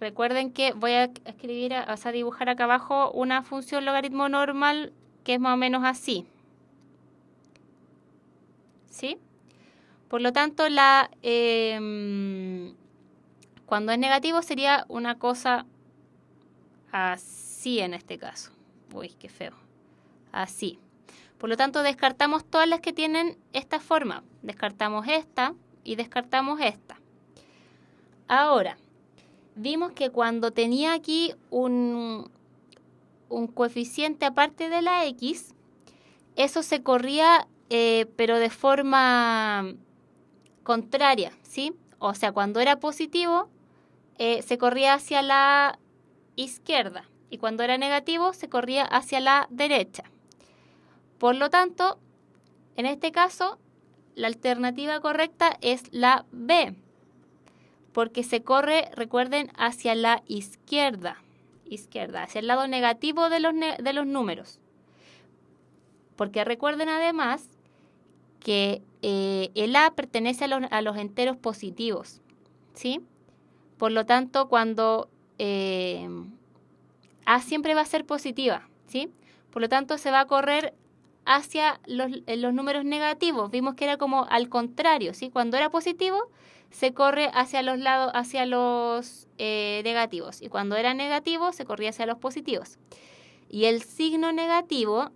recuerden que voy a escribir, a dibujar acá abajo una función logaritmo normal que es más o menos así. ¿Sí? Por lo tanto, cuando es negativo sería una cosa así en este caso. Uy, qué feo. Así. Por lo tanto, descartamos todas las que tienen esta forma. Descartamos esta y descartamos esta. Ahora, vimos que cuando tenía aquí un coeficiente aparte de la x, eso se corría, pero de forma contraria, ¿sí? O sea, cuando era positivo, se corría hacia la izquierda y cuando era negativo, se corría hacia la derecha. Por lo tanto, en este caso, la alternativa correcta es la B, porque se corre, recuerden, hacia la izquierda, hacia el lado negativo de los números. Porque recuerden además que el A pertenece a los enteros positivos, ¿sí? Por lo tanto, cuando A siempre va a ser positiva, ¿sí? Por lo tanto, se va a correr hacia los números negativos. Vimos que era como al contrario, ¿sí? Cuando era positivo, se corre hacia los lados, hacia los negativos. Y cuando era negativo, se corría hacia los positivos. Y el signo negativo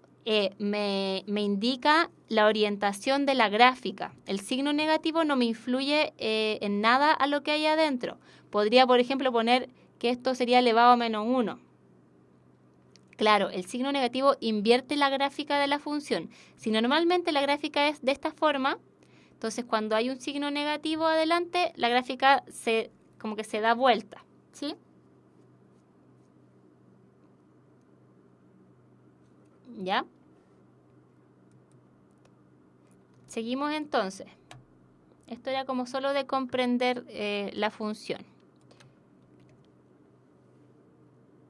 me indica la orientación de la gráfica. El signo negativo no me influye en nada a lo que hay adentro. Podría, por ejemplo, poner que esto sería elevado a menos 1. Claro, el signo negativo invierte la gráfica de la función. Si normalmente la gráfica es de esta forma, entonces cuando hay un signo negativo adelante, la gráfica como que se da vuelta, ¿sí? ¿Ya? Seguimos entonces. Esto era como solo de comprender la función.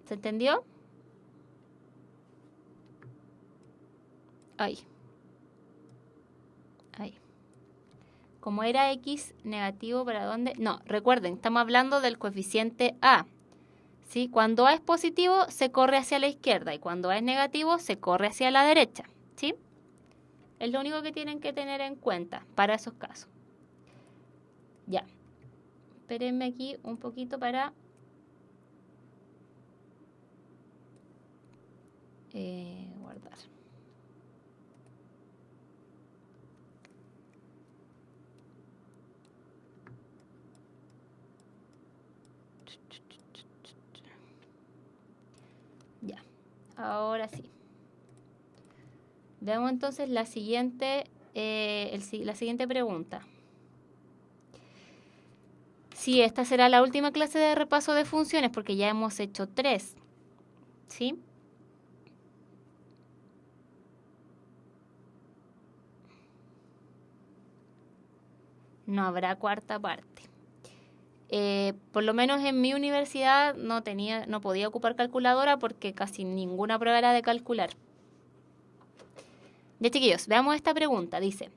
¿Se entendió? Ahí. Como era x negativo, ¿para dónde? No, recuerden, estamos hablando del coeficiente A. ¿Sí? Cuando A es positivo, se corre hacia la izquierda. Y cuando A es negativo, se corre hacia la derecha. ¿Sí? Es lo único que tienen que tener en cuenta para esos casos. Ya. Espérenme aquí un poquito para... guardar. Ya, ahora sí. Veamos entonces la siguiente pregunta. Sí, esta será la última clase de repaso de funciones porque ya hemos hecho 3. ¿Sí? No habrá cuarta parte. Por lo menos en mi universidad no podía ocupar calculadora porque casi ninguna prueba era de calcular. Ya, chiquillos, veamos esta pregunta. Dice,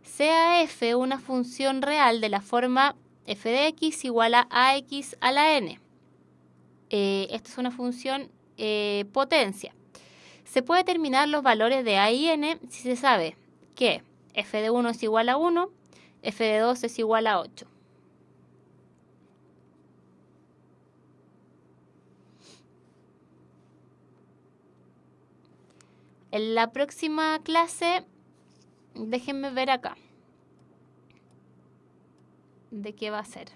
sea f una función real de la forma f de x igual a ax a la n. Esta es una función potencia. Se puede determinar los valores de a y n si se sabe que f de 1 es igual a 1, f de 2 es igual a 8. En la próxima clase, déjenme ver acá de qué va a ser.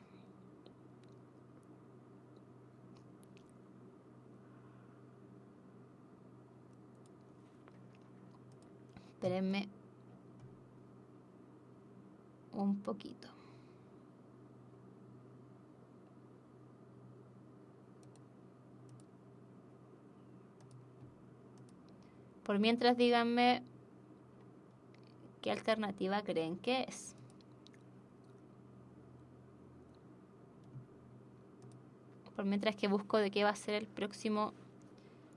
Espérenme un poquito. Por mientras, díganme qué alternativa creen que es. Por mientras que busco de qué va a ser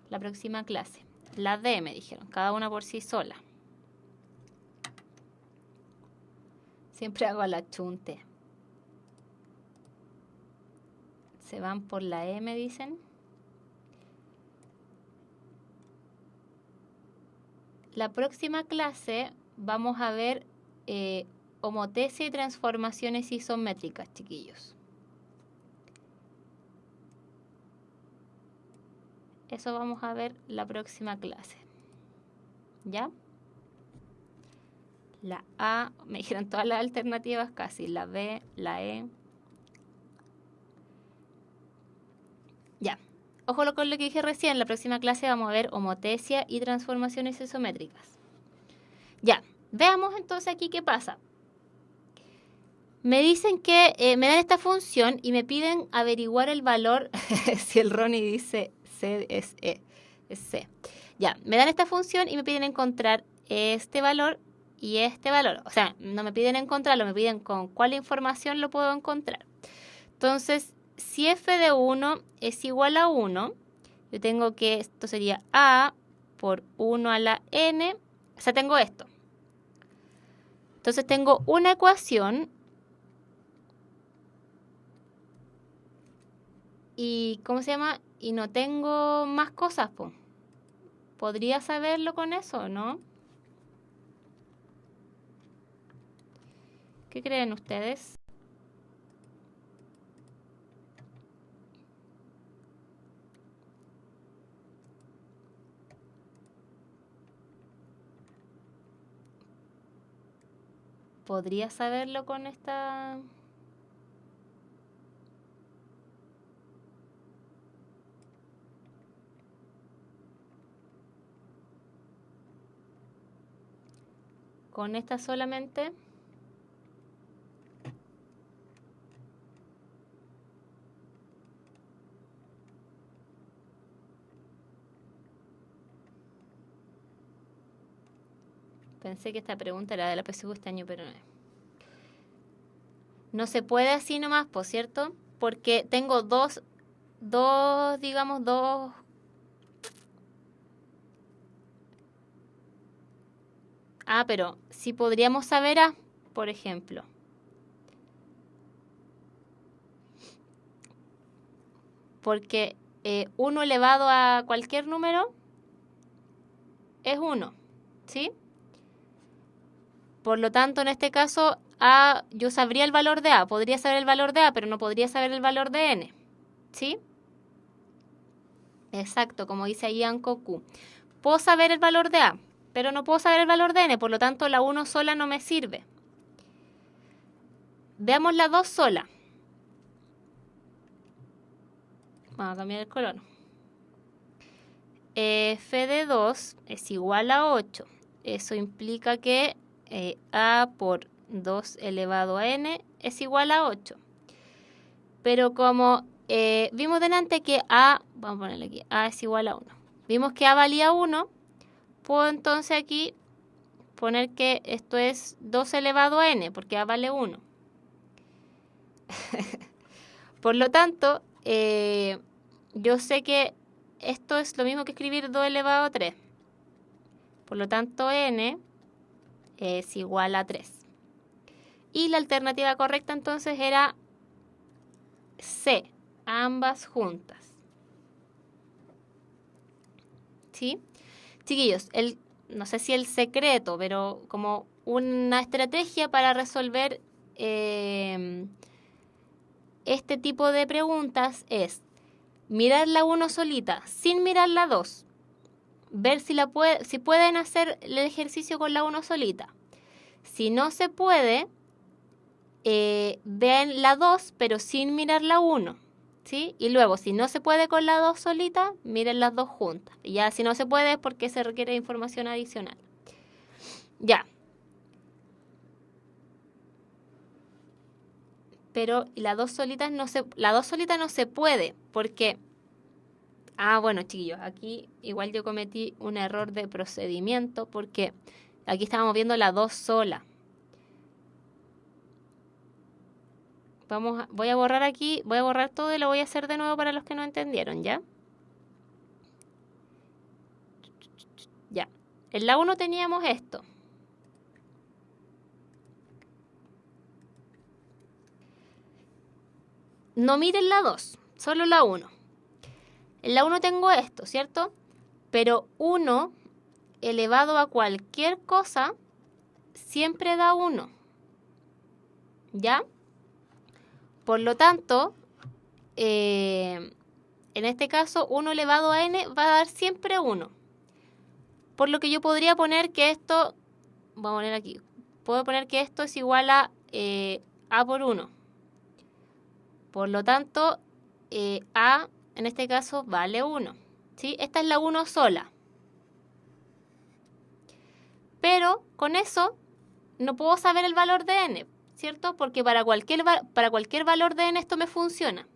la próxima clase. La D me dijeron, cada una por sí sola. Siempre hago la chunte. Se van por la E, me dicen. La próxima clase vamos a ver homotesia y transformaciones isométricas, chiquillos. Eso vamos a ver la próxima clase. ¿Ya? La A, me dijeron todas las alternativas casi. La B, la E. Ya. Ojo con lo que dije recién. En la próxima clase vamos a ver homotesia y transformaciones isométricas. Ya. Veamos entonces aquí qué pasa. Me dicen que me dan esta función y me piden averiguar el valor. Si el Ronnie dice C es E, es C. Ya, me dan esta función y me piden encontrar este valor y este valor. O sea, no me piden encontrarlo, me piden con cuál información lo puedo encontrar. Entonces, si f de 1 es igual a 1, yo tengo que, esto sería a por 1 a la n, o sea, tengo esto. Entonces tengo una ecuación y, ¿cómo se llama? Y no tengo más cosas, po. ¿Podría saberlo con eso, no? ¿Qué creen ustedes? ¿Podría saberlo con esta...? ¿Con esta solamente? Pensé que esta pregunta era de la PSU este año, pero no es. No se puede así nomás, por cierto, porque tengo dos, digamos, dos... Ah, pero sí podríamos saber A, por ejemplo. Porque 1 elevado a cualquier número es 1, ¿sí? Por lo tanto, en este caso, A, yo sabría el valor de A, podría saber el valor de A, pero no podría saber el valor de N, ¿sí? Exacto, como dice ahí Anko Q. Puedo saber el valor de A, pero no puedo saber el valor de N, por lo tanto, la 1 sola no me sirve. Veamos la 2 sola. Vamos a cambiar el color. F de 2 es igual a 8. Eso implica que A por 2 elevado a N es igual a 8. Pero como vimos delante que A, vamos a ponerle aquí, A es igual a 1. Vimos que A valía 1, puedo entonces aquí poner que esto es 2 elevado a N, porque A vale 1. Por lo tanto, yo sé que esto es lo mismo que escribir 2 elevado a 3. Por lo tanto, N es igual a 3. Y la alternativa correcta entonces era C, ambas juntas. ¿Sí? Chiquillos, no sé si el secreto, pero como una estrategia para resolver este tipo de preguntas es mirar la 1 solita sin mirar la 2. Ver si pueden hacer el ejercicio con la 1 solita. Si no se puede, vean la 2 pero sin mirar la 1. ¿Sí? Y luego, si no se puede con la 2 solita, miren las dos juntas. Y ya si no se puede es porque se requiere información adicional. Ya. Pero la 2 solita no se puede porque... Ah, bueno, chiquillos, aquí igual yo cometí un error de procedimiento porque aquí estábamos viendo la 2 sola. Voy a borrar aquí, voy a borrar todo y lo voy a hacer de nuevo para los que no entendieron, ¿ya? Ya. En la 1 teníamos esto. No miren la 2, solo la 1. En la 1 tengo esto, ¿cierto? Pero 1 elevado a cualquier cosa siempre da 1. ¿Ya? Por lo tanto, en este caso, 1 elevado a n va a dar siempre 1. Por lo que yo podría poner que esto, voy a poner aquí, puedo poner que esto es igual a a por 1. Por lo tanto, a en este caso vale 1. ¿Sí? Esta es la 1 sola. Pero con eso no puedo saber el valor de n, ¿cierto? Porque para cualquier valor de n esto me funciona.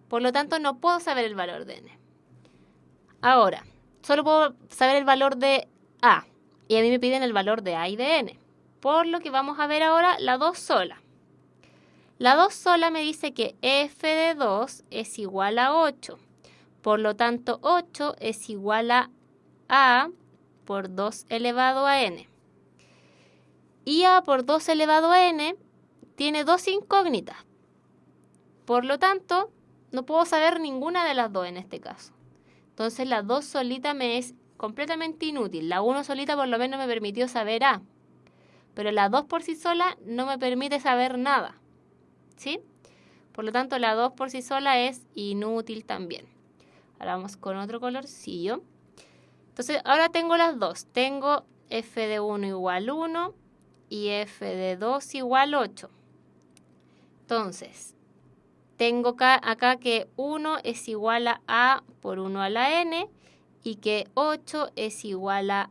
Por lo tanto, no puedo saber el valor de n. Ahora, solo puedo saber el valor de a. Y a mí me piden el valor de A y de N. Por lo que vamos a ver ahora la 2 sola. La 2 sola me dice que f de 2 es igual a 8. Por lo tanto, 8 es igual a por 2 elevado a n. Y a por 2 elevado a n tiene dos incógnitas. Por lo tanto, no puedo saber ninguna de las dos en este caso. Entonces la 2 solita me es completamente inútil. La 1 solita por lo menos me permitió saber A. Pero la 2 por sí sola no me permite saber nada. ¿Sí? Por lo tanto, la 2 por sí sola es inútil también. Ahora vamos con otro colorcillo. Entonces, ahora tengo las dos. Tengo f de 1 igual 1 y f de 2 igual 8. Entonces, tengo acá que 1 es igual a por 1 a la n y que 8 es igual a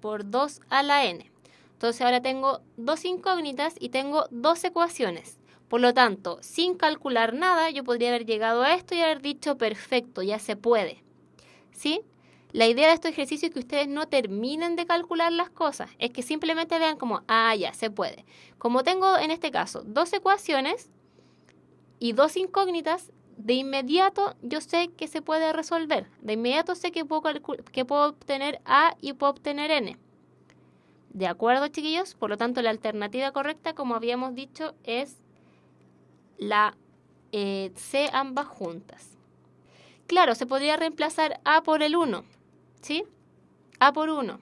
por 2 a la n. Entonces ahora tengo dos incógnitas y tengo dos ecuaciones. Por lo tanto, sin calcular nada, yo podría haber llegado a esto y haber dicho, perfecto, ya se puede. ¿Sí? La idea de estos ejercicios es que ustedes no terminen de calcular las cosas, es que simplemente vean como, ya, se puede. Como tengo en este caso dos ecuaciones y dos incógnitas, de inmediato yo sé que se puede resolver. De inmediato sé que puedo obtener A y puedo obtener N. ¿De acuerdo, chiquillos? Por lo tanto, la alternativa correcta, como habíamos dicho, es la C ambas juntas. Claro, se podría reemplazar A por el 1, ¿sí? A por 1.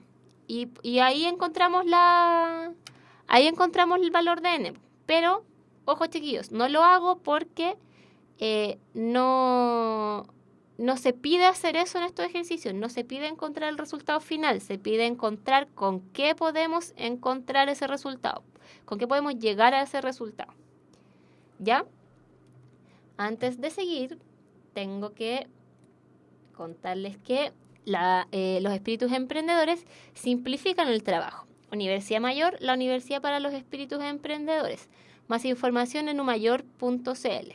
Y ahí encontramos ahí encontramos el valor de N. Pero, ojo, chiquillos, no lo hago porque no se pide hacer eso en estos ejercicios, no se pide encontrar el resultado final, se pide encontrar con qué podemos encontrar ese resultado, con qué podemos llegar a ese resultado. ¿Ya? Antes de seguir, tengo que contarles que los espíritus emprendedores simplifican el trabajo. Universidad Mayor, la universidad para los espíritus emprendedores. Más información en umayor.cl.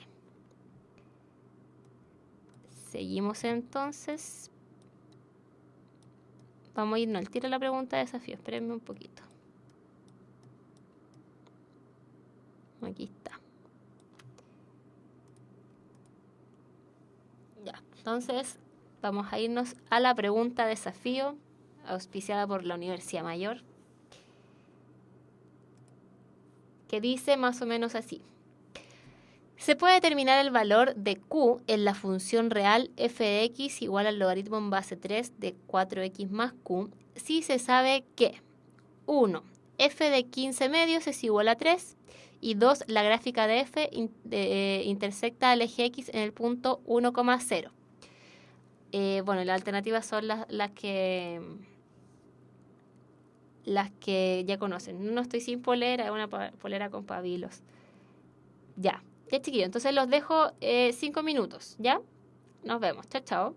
Seguimos entonces. Vamos a irnos al tiro a la pregunta de desafío. Espérenme un poquito. Aquí está. Ya, entonces vamos a irnos a la pregunta de desafío auspiciada por la Universidad Mayor, que dice más o menos así. Se puede determinar el valor de Q en la función real f de x igual al logaritmo en base 3 de 4x más Q si se sabe que 1. F de 15 medios es igual a 3 y 2. La gráfica de f intersecta al eje x en el punto 1,0. Bueno, las alternativas son las que ya conocen. No estoy sin polera, es una polera con pabilos. Ya, chiquillos, entonces los dejo 5 minutos, ¿ya? Nos vemos, chao, chao.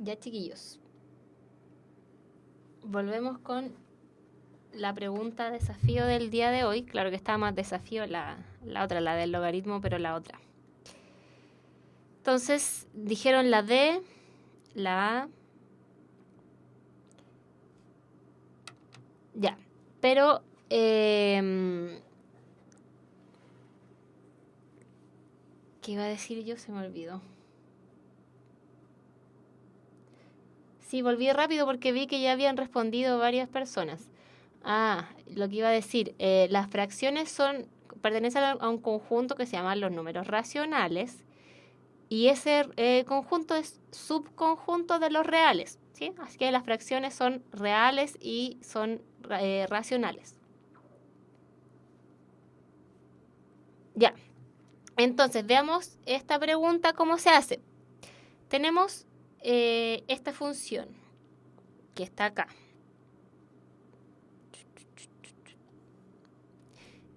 Ya, chiquillos. Volvemos con la pregunta desafío del día de hoy. Claro que está más desafío la otra, la del logaritmo, pero la otra. Entonces, dijeron la D, la A. Ya, pero ¿qué iba a decir yo? Se me olvidó. Sí, volví rápido porque vi que ya habían respondido varias personas. Lo que iba a decir, las fracciones pertenecen a un conjunto que se llama los números racionales y ese conjunto es subconjunto de los reales, ¿sí? Así que las fracciones son reales y son racionales. Ya, entonces veamos esta pregunta cómo se hace. Tenemos esta función que está acá.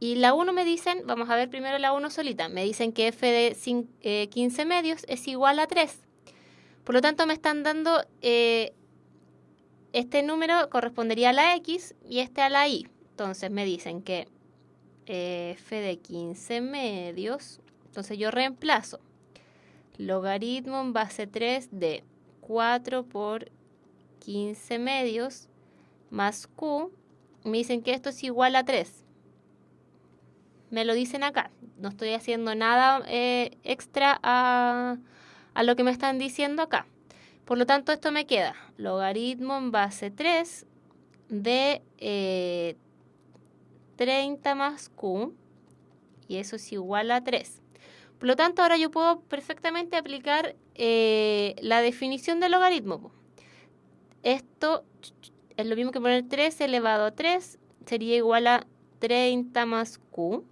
Y la 1 me dicen, vamos a ver primero la 1 solita, me dicen que f de 15 medios es igual a 3. Por lo tanto me están dando, este número correspondería a la x y este a la y. Entonces me dicen que f de 15 medios, entonces yo reemplazo logaritmo en base 3 de 4 por 15 medios más q, me dicen que esto es igual a 3. Me lo dicen acá. No estoy haciendo nada extra a lo que me están diciendo acá. Por lo tanto, esto me queda logaritmo en base 3 de 30 más q, y eso es igual a 3. Por lo tanto, ahora yo puedo perfectamente aplicar la definición del logaritmo. Esto es lo mismo que poner 3 elevado a 3, sería igual a 30 más q.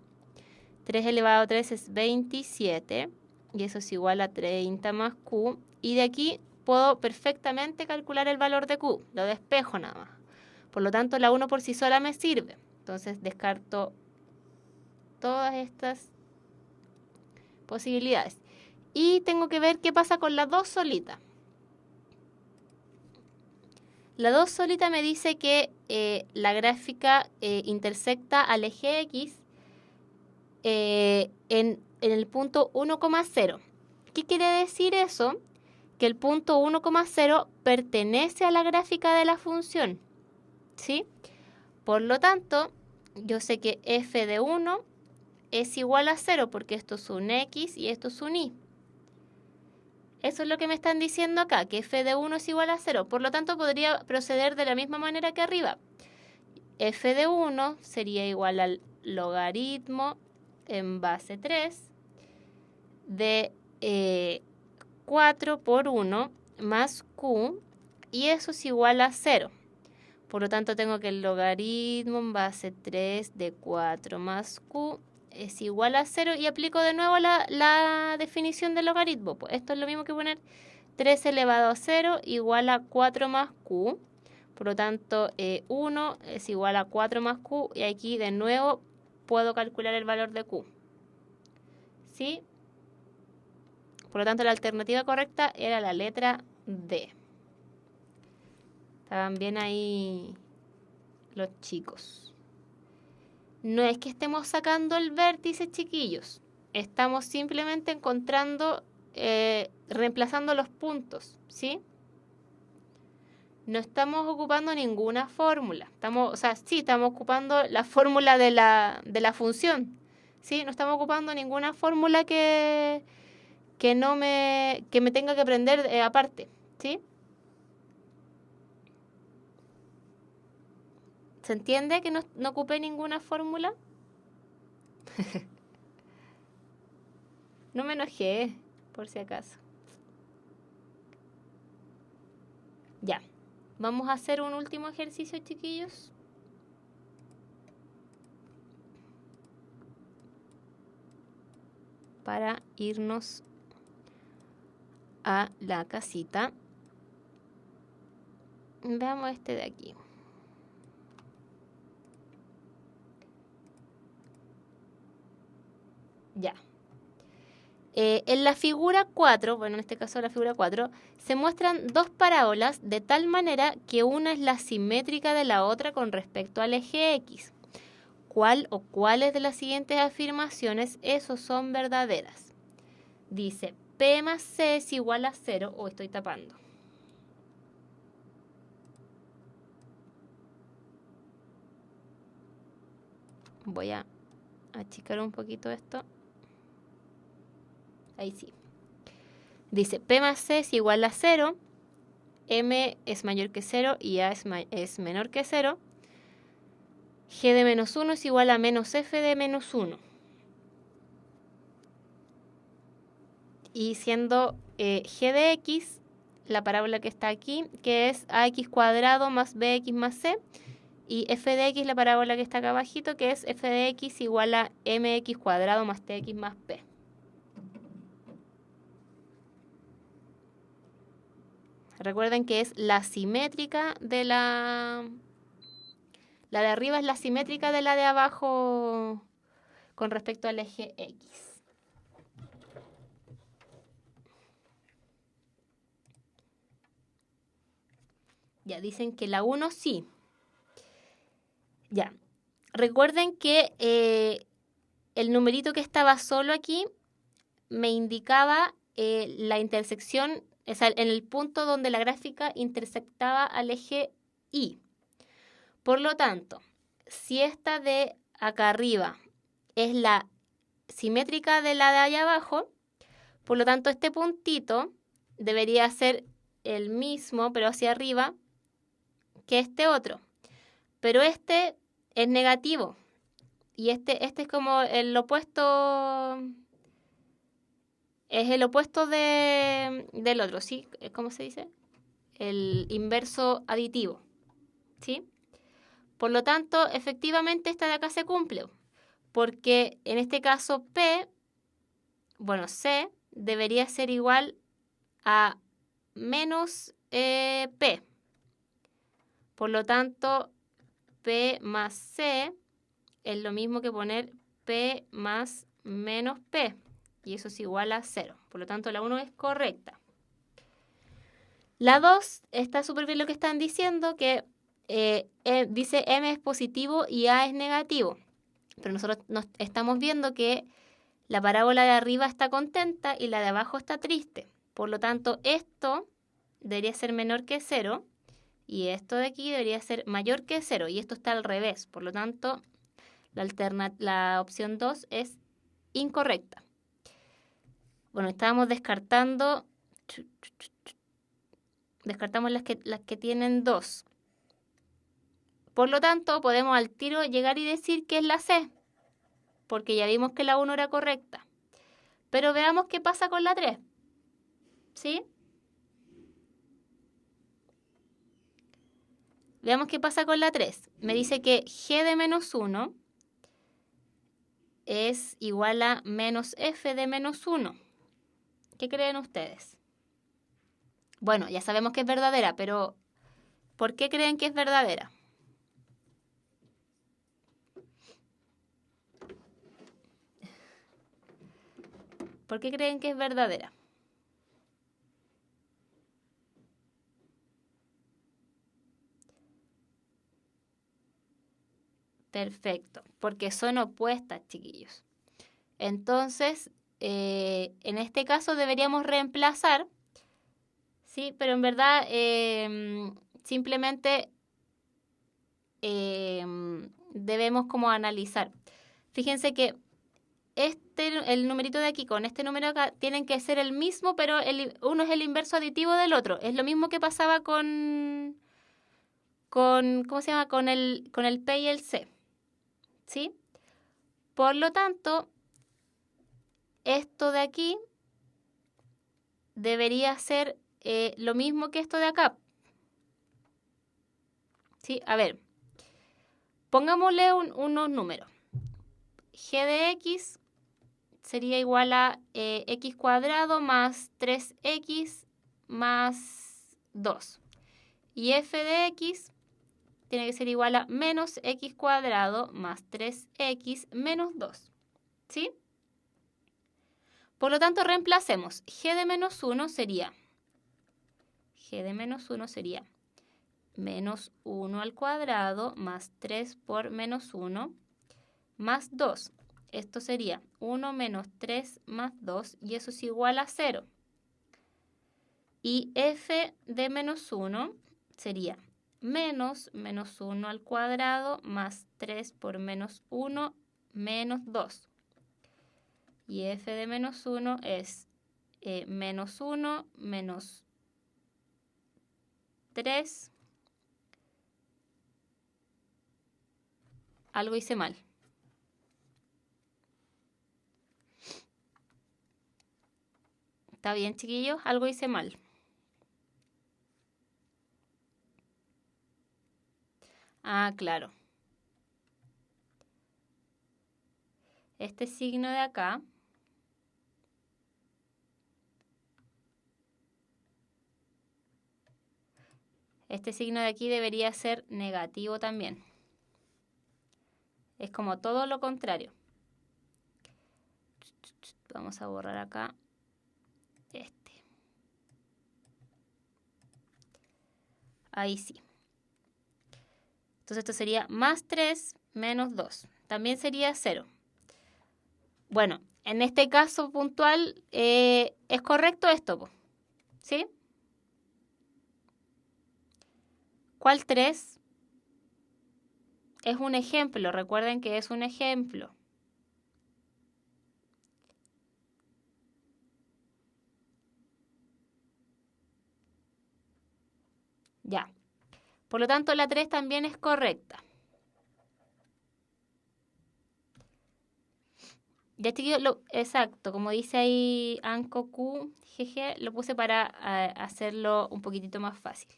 3 elevado a 3 es 27, y eso es igual a 30 más q. Y de aquí puedo perfectamente calcular el valor de q, lo despejo nada más. Por lo tanto, la 1 por sí sola me sirve. Entonces descarto todas estas posibilidades. Y tengo que ver qué pasa con la 2 solita. La 2 solita me dice que la gráfica intersecta al eje X en el punto 1,0. ¿Qué quiere decir eso? Que el punto 1,0 pertenece a la gráfica de la función, ¿sí? Por lo tanto, yo sé que f de 1 es igual a 0 porque esto es un x y esto es un y. Eso es lo que me están diciendo acá, que f de 1 es igual a 0. Por lo tanto, podría proceder de la misma manera que arriba. F de 1 sería igual al logaritmo en base 3 de 4 por 1 más q, y eso es igual a 0. Por lo tanto, tengo que el logaritmo en base 3 de 4 más q es igual a 0, y aplico de nuevo la definición del logaritmo. Pues esto es lo mismo que poner 3 elevado a 0 igual a 4 más q. Por lo tanto, 1 es igual a 4 más q, y aquí de nuevo puedo calcular el valor de q. ¿Sí? Por lo tanto, la alternativa correcta era la letra D. Estaban bien ahí los chicos. No es que estemos sacando el vértice, chiquillos. Estamos simplemente encontrando, reemplazando los puntos, ¿sí? No estamos ocupando ninguna fórmula. Estamos ocupando la fórmula de la función, ¿sí? No estamos ocupando ninguna fórmula que me tenga que aprender aparte, ¿sí? ¿Se entiende que no ocupé ninguna fórmula? No me enojé, por si acaso. Ya. Vamos a hacer un último ejercicio, chiquillos. Para irnos a la casita. Veamos este de aquí. Ya. En la figura 4, bueno, en este caso la figura 4, se muestran dos parábolas de tal manera que una es la simétrica de la otra con respecto al eje X. ¿Cuál o cuáles de las siguientes afirmaciones esos son verdaderas? Dice, P más C es igual a 0, o estoy tapando. Voy a achicar un poquito esto. Ahí sí. Dice, P más C es igual a 0, M es mayor que 0 y A es menor que 0. G de menos 1 es igual a menos F de menos 1. Y siendo G de X, la parábola que está aquí, que es AX cuadrado más BX más C, y F de X, la parábola que está acá abajito, que es F de X igual a MX cuadrado más TX más P. Recuerden que es la simétrica de la de arriba es la simétrica de la de abajo con respecto al eje X. Ya, dicen que la 1 sí. Ya. Recuerden que el numerito que estaba solo aquí me indicaba la intersección, o sea, en el punto donde la gráfica intersectaba al eje Y. Por lo tanto, si esta de acá arriba es la simétrica de la de allá abajo, por lo tanto este puntito debería ser el mismo, pero hacia arriba, que este otro. Pero este es negativo. Y este es como el opuesto. Es el opuesto del otro, ¿sí? ¿Cómo se dice? El inverso aditivo, ¿sí? Por lo tanto, efectivamente esta de acá se cumple. Porque en este caso P, bueno, C debería ser igual a menos P. Por lo tanto, P más C es lo mismo que poner P más menos P. Y eso es igual a 0. Por lo tanto, la 1 es correcta. La 2 está súper bien lo que están diciendo, que dice M es positivo y A es negativo. Pero nosotros nos estamos viendo que la parábola de arriba está contenta y la de abajo está triste. Por lo tanto, esto debería ser menor que 0 y esto de aquí debería ser mayor que 0 y esto está al revés. Por lo tanto, la opción 2 es incorrecta. Bueno, estábamos descartamos las que tienen 2. Por lo tanto, podemos al tiro llegar y decir que es la C, porque ya vimos que la 1 era correcta. Pero veamos qué pasa con la 3. ¿Sí? Veamos qué pasa con la 3. Me dice que G de menos 1 es igual a menos F de menos 1. ¿Qué creen ustedes? Bueno, ya sabemos que es verdadera, pero ¿por qué creen que es verdadera? ¿Por qué creen que es verdadera? Perfecto, porque son opuestas, chiquillos. Entonces, en este caso deberíamos reemplazar, ¿sí? Pero en verdad simplemente debemos como analizar. Fíjense que el numerito de aquí con este número acá tienen que ser el mismo, pero uno es el inverso aditivo del otro. Es lo mismo que pasaba con ¿cómo se llama? Con el P y el C, ¿sí? Por lo tanto, esto de aquí debería ser lo mismo que esto de acá. ¿Sí? A ver, pongámosle unos números. G de X sería igual a X cuadrado más 3X más 2. Y F de X tiene que ser igual a menos X cuadrado más 3X menos 2. ¿Sí? Por lo tanto, reemplacemos. G de menos 1 sería menos 1 al cuadrado más 3 por menos 1 más 2. Esto sería 1 menos 3 más 2 y eso es igual a 0. Y f de menos 1 sería menos 1 al cuadrado más 3 por menos 1 menos 2. Y f de menos 1 es menos 1 menos 3. Algo hice mal. ¿Está bien, chiquillos? Algo hice mal. Ah, claro. Este signo de acá este signo de aquí debería ser negativo también. Es como todo lo contrario. Vamos a borrar acá este. Ahí sí. Entonces esto sería más 3 menos 2. También sería 0. Bueno, en este caso puntual es correcto esto, ¿sí? ¿Cuál 3? Es un ejemplo, recuerden que es un ejemplo. Ya. Por lo tanto, la 3 también es correcta. Ya chiquillos, exacto, como dice ahí Ancoq, GG, lo puse para hacerlo un poquitito más fácil.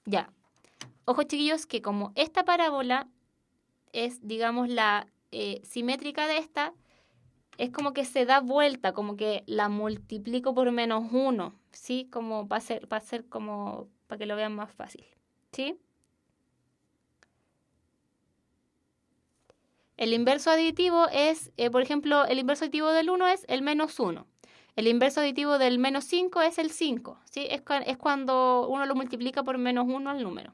Ya. Ojo chiquillos que como esta parábola es, digamos, la simétrica de esta, es como que se da vuelta, como que la multiplico por menos 1, ¿sí? Como para hacer como, para que lo vean más fácil, ¿sí? El inverso aditivo es, por ejemplo, el inverso aditivo del 1 es el menos 1. El inverso aditivo del menos 5 es el 5, ¿sí? Es cuando uno lo multiplica por menos 1 al número.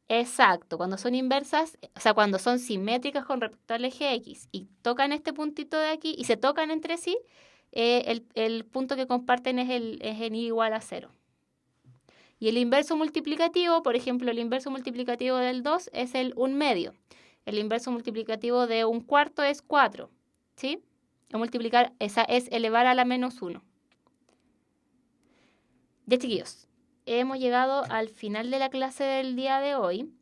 Exacto, cuando son inversas, o sea, cuando son simétricas con respecto al eje X y tocan este puntito de aquí y se tocan entre sí, el punto que comparten es en y igual a 0. Y el inverso multiplicativo, por ejemplo, el inverso multiplicativo del 2 es el 1/2. El inverso multiplicativo de 1/4 es 4, ¿sí? Multiplicar, esa es elevar a la menos 1. Ya, chiquillos, hemos llegado al final de la clase del día de hoy.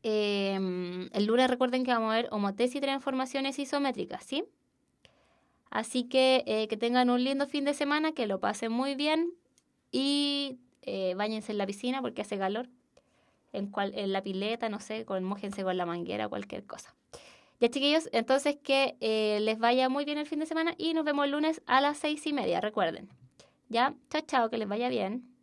El lunes recuerden que vamos a ver homotesis y transformaciones isométricas, ¿sí? Así que tengan un lindo fin de semana, que lo pasen muy bien y báñense en la piscina porque hace calor. En la pileta, no sé, mójense con la manguera, cualquier cosa. Ya, chiquillos, entonces que les vaya muy bien el fin de semana y nos vemos el lunes a las 6:30, recuerden. Ya, chao, chao, que les vaya bien.